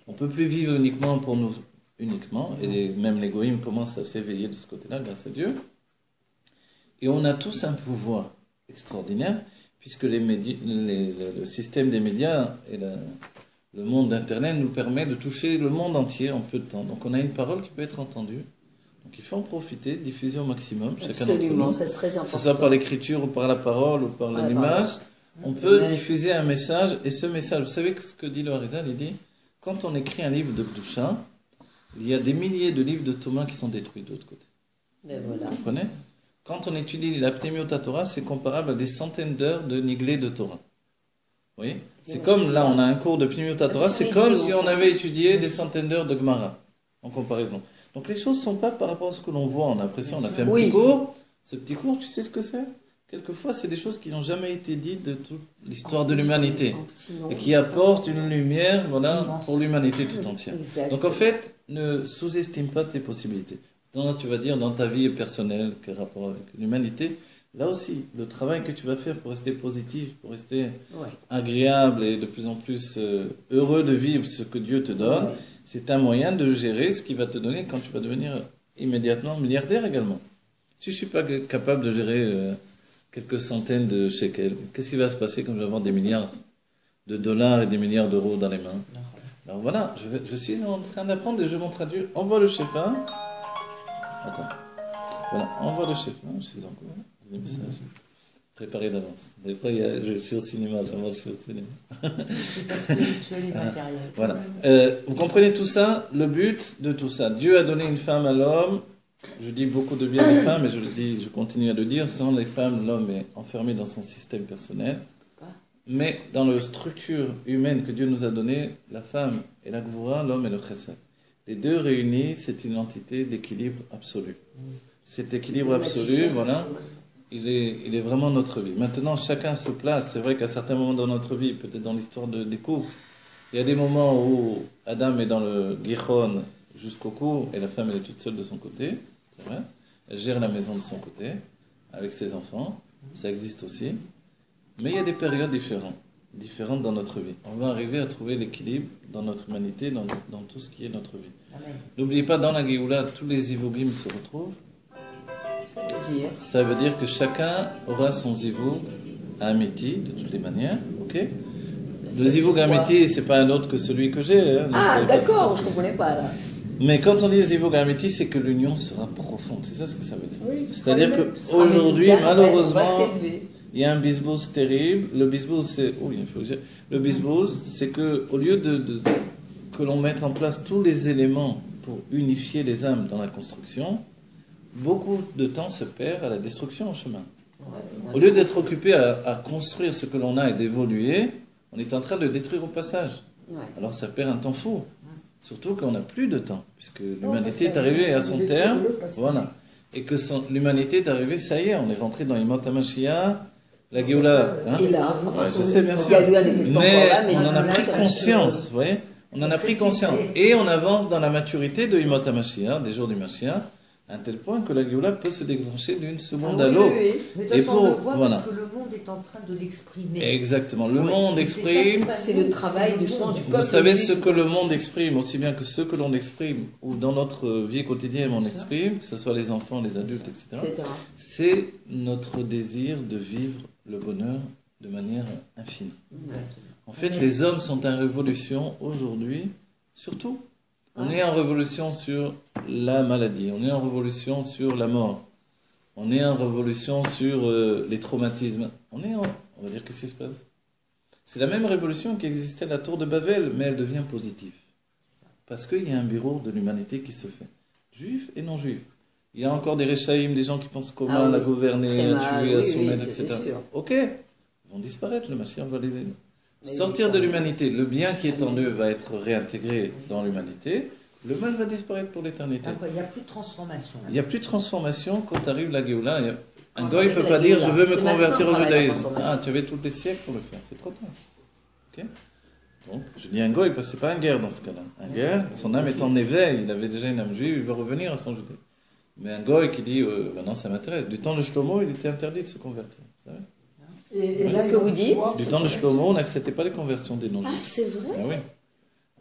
On ne peut plus vivre uniquement pour nous, uniquement, et même l'égoïme commence à s'éveiller de ce côté-là, grâce à Dieu. Et on a tous un pouvoir extraordinaire, puisque le système des médias et le monde d'Internet nous permet de toucher le monde entier en peu de temps. Donc on a une parole qui peut être entendue. Donc il faut en profiter, diffuser au maximum, chacun d'entre nous. Absolument, c'est très important. Que ce soit par l'écriture ou par la parole ou par l'image, on peut diffuser un message. Et ce message, vous savez ce que dit le Harizal? Il dit, quand on écrit un livre de Kedusha, il y a des milliers de livres de Thomas qui sont détruits de l'autre côté. Mais voilà. Vous comprenez? Quand on étudie la Pnimiut Torah, c'est comparable à des centaines d'heures de niglé de Torah. Vous voyez? C'est comme, là, on a un cours de Pnimiut Torah, c'est comme si on avait étudié des centaines d'heures de Gemara, en comparaison. Donc les choses ne sont pas par rapport à ce que l'on voit. On a l'impression, on a fait un petit cours. Ce petit cours, tu sais ce que c'est? Quelquefois, c'est des choses qui n'ont jamais été dites de toute l'histoire de l'humanité. Et qui apportent une lumière, voilà, pour l'humanité tout entière. Donc en fait, ne sous-estime pas tes possibilités. Tu vas dire dans ta vie personnelle, quel rapport avec l'humanité, là aussi, le travail que tu vas faire pour rester positif, pour rester agréable et de plus en plus heureux de vivre ce que Dieu te donne, c'est un moyen de gérer ce qui va te donner quand tu vas devenir immédiatement milliardaire également. Si je ne suis pas capable de gérer quelques centaines de shekels, qu'est-ce qui va se passer quand je vais avoir des milliards de dollars et des milliards d'euros dans les mains? Alors voilà, je suis en train d'apprendre et je vais m'en traduire. Envoie le Shefa. Attends. Voilà, envoie le Shefa. Je suis en cours. Des messages préparés d'avance. Des fois, je suis au cinéma, j'avance sur le cinéma. C'est pas spirituel et matériel. Voilà. Vous comprenez tout ça? Le but de tout ça. Dieu a donné une femme à l'homme. Je dis beaucoup de bien des femmes, et je continue à le dire. Sans les femmes, l'homme est enfermé dans son système personnel. Mais dans la structure humaine que Dieu nous a donnée, la femme et la gvoura, l'homme et le chesed. Les deux réunis, c'est une entité d'équilibre absolu. Cet équilibre absolu, voilà, il est vraiment notre vie. Maintenant, chacun se place. C'est vrai qu'à certains moments dans notre vie, peut-être dans l'histoire des couples, il y a des moments où Adam est dans le Gichon jusqu'au cou, et la femme, elle est toute seule de son côté. C'est vrai. Elle gère la maison de son côté, avec ses enfants. Ça existe aussi. Mais il y a des périodes différentes dans notre vie. On va arriver à trouver l'équilibre dans notre humanité, dans tout ce qui est notre vie. N'oubliez pas, dans la Géoula, tous les Zivugim se retrouvent. Ça veut dire que chacun aura son Zivug à Amiti, de toutes les manières. Ok? Le Zivug à Amiti, c'est pas un autre que celui que j'ai. Hein, ah, d'accord, je ne comprenais pas là. Mais quand on dit Zivug à Amiti, c'est que l'union sera profonde. C'est ça ce que ça veut dire. Oui, c'est-à-dire qu'aujourd'hui, malheureusement, il y a un bisbous terrible. Le bisbous, c'est... Oui, il faut dire. Le bisbous, c'est qu'au lieu que l'on mette en place tous les éléments pour unifier les âmes dans la construction, beaucoup de temps se perd à la destruction en chemin. Au lieu d'être occupé à construire ce que l'on a et d'évoluer, on est en train de détruire au passage. Alors ça perd un temps fou. Surtout qu'on n'a plus de temps, puisque l'humanité est arrivée à son terme. Voilà. Et que l'humanité est arrivée, ça y est, on est rentré dans Yemot HaMashiach. La Géoula, hein? Je sais bien sûr, mais on en a pris conscience, vous voyez? On en a pris conscience. Et on avance dans la maturité de Yemot HaMashiach, des jours du Mashiach, à un tel point que la Géoula peut se déclencher d'une seconde à l'autre. Mais de toute façon, on le voit parce que le monde est en train de l'exprimer. Exactement, le monde exprime. C'est le travail du peuple. Vous savez ce que le monde exprime, aussi bien que ce que l'on exprime, ou dans notre vie quotidienne on exprime, que ce soit les enfants, les adultes, etc. C'est notre désir de vivre le bonheur de manière infinie. En fait, les hommes sont en révolution aujourd'hui, surtout. On est en révolution sur la maladie, on est en révolution sur la mort, on est en révolution sur les traumatismes. On va dire, qu'est-ce qui se passe? C'est la même révolution qui existait à la tour de Babel, mais elle devient positive. Parce qu'il y a un bureau de l'humanité qui se fait. Juifs et non-juifs. Il y a encore des Réchaïm, des gens qui pensent qu'au mal, à gouverner, à tuer, à soumettre, etc. Ok, ils vont disparaître, le Mashiach va les... Sortir de l'humanité, le bien qui est en eux va être réintégré dans l'humanité, le mal va disparaître pour l'éternité. Il n'y a plus de transformation. Il n'y a plus de transformation quand arrive la Géoula. Un goy ne peut pas dire je veux me convertir au judaïsme. Ah, tu avais tous les siècles pour le faire, c'est trop tard. Ok. Donc, je dis un goy parce que ce n'est pas un guerre dans ce cas-là. Un guerre, son âme est en éveil, il avait déjà une âme juive, il va revenir à son judaïsme. Mais un goy qui dit non, ça m'intéresse. Du temps de Shlomo, il était interdit de se convertir. Vous savez. Et là, ce que vous dites. Du temps de Shlomo, on n'acceptait pas les conversions des non-juifs. Ah, c'est vrai. Ah oui.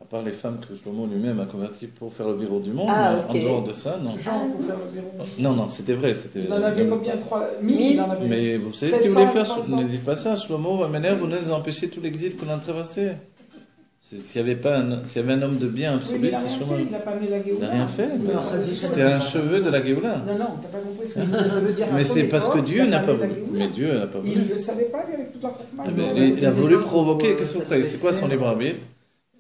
À part les femmes que Shlomo lui-même a converties pour faire le bureau du monde, en dehors de ça, non. Jean pour faire le bureau. Non, c'était vrai. Il en avait combien 1000 Mais vous savez ce qu'il voulait faire? Ne dites pas ça. Shlomo m'énerve, vous nous empêchez tout l'exil qu'on a traversé. S'il y avait un homme de bien absolu, c'était Shlomo. Il n'a pas mis la Géoula. Il n'a rien fait. C'était un cheveu de la Géoula. Non, tu n'as pas compris ce que ça veut dire. Mais c'est parce que Dieu n'a pas voulu. Mais Dieu n'a pas voulu. Il ne le savait pas, lui, avec toute la forme. Il a voulu provoquer. Qu'est-ce que vous croyez? C'est quoi son libre arbitre?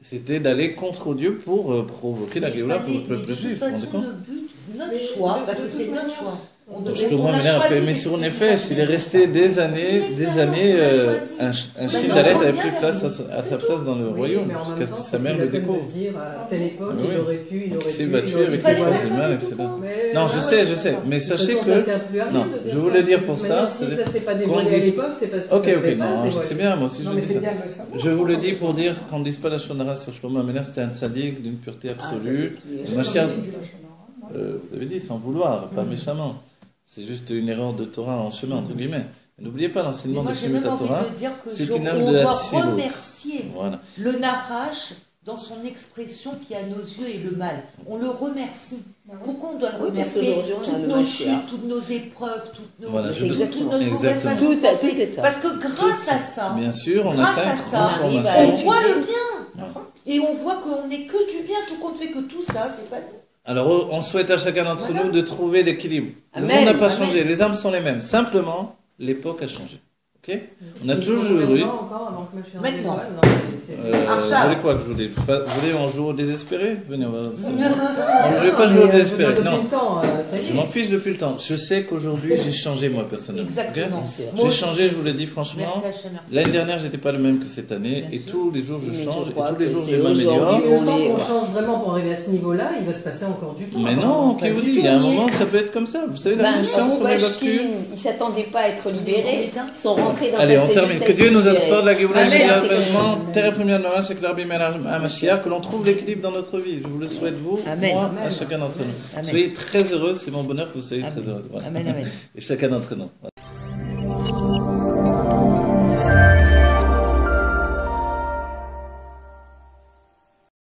C'était d'aller contre Dieu pour provoquer la Géoula pour le peuple juif. De toute façon, le but, notre choix, parce que c'est notre choix. Shlomo m'énerve, mais sur en effet, il est resté des années, un chien d'Alet n'avait plus place à sa place dans le royaume, jusqu'à ce que sa mère le découvre. Dire à telle époque, il aurait pu, il s'est battu avec les voix du mal, etc. Non, je sais, mais sachez que... Non, je voulais dire pour ça... Si ça s'est pas dévoilé à l'époque, c'est parce que ça Ok, non, je sais bien, moi aussi je dis ça. Je vous le dis pour dire qu'on ne dise pas la shonara sur Shlomo Améler, c'était un tzaddik d'une pureté absolue. Vous avez dit sans vouloir, pas méchamment. C'est juste une erreur de Torah en chemin, entre guillemets. N'oubliez pas l'enseignement de Shemitah Torah, c'est une âme de la on doit remercier le Narash dans son expression qui à nos yeux est le mal. On le remercie. Pourquoi on doit le remercier? Toutes nos chutes, toutes nos épreuves, toutes nos mauvaises façons. Parce que grâce à ça, bien sûr, on atteint transformation. On voit le bien. Et on voit qu'on n'est que du bien, tout compte fait que tout ça, c'est pas nous. Alors, on souhaite à chacun d'entre nous de trouver l'équilibre. Le monde n'a pas changé, les âmes sont les mêmes. Simplement, l'époque a changé. Ok? On a toujours eu... Maintenant. Vous voulez quoi que je vous dise? Vous voulez en jouer au désespéré? Venez, on va... Non, je ne vais pas jouer au désespéré. Non, je m'en fiche depuis le temps. Je sais qu'aujourd'hui, j'ai changé moi personnellement. Exactement. J'ai changé, je vous l'ai dit franchement. L'année dernière, j'étais pas le même que cette année. Et tous les jours, je change. Et tous les jours, je m'améliore. Le temps qu'on change vraiment pour arriver à ce niveau-là, il va se passer encore du temps. Mais non, qui vous dit, il y a un moment, ça peut être comme ça. Vous savez, la conscience, on est bascule. Ils ne s'attendaient pas à être libérés. Ils sont rentrés dans Allez, on termine. Que Dieu nous accorde la Géoula, que l'on trouve l'équilibre dans notre vie. Je vous le souhaite, vous, moi, à chacun d'entre nous. Soyez très heureux, c'est mon bonheur que vous soyez très heureux. Et chacun d'entre nous.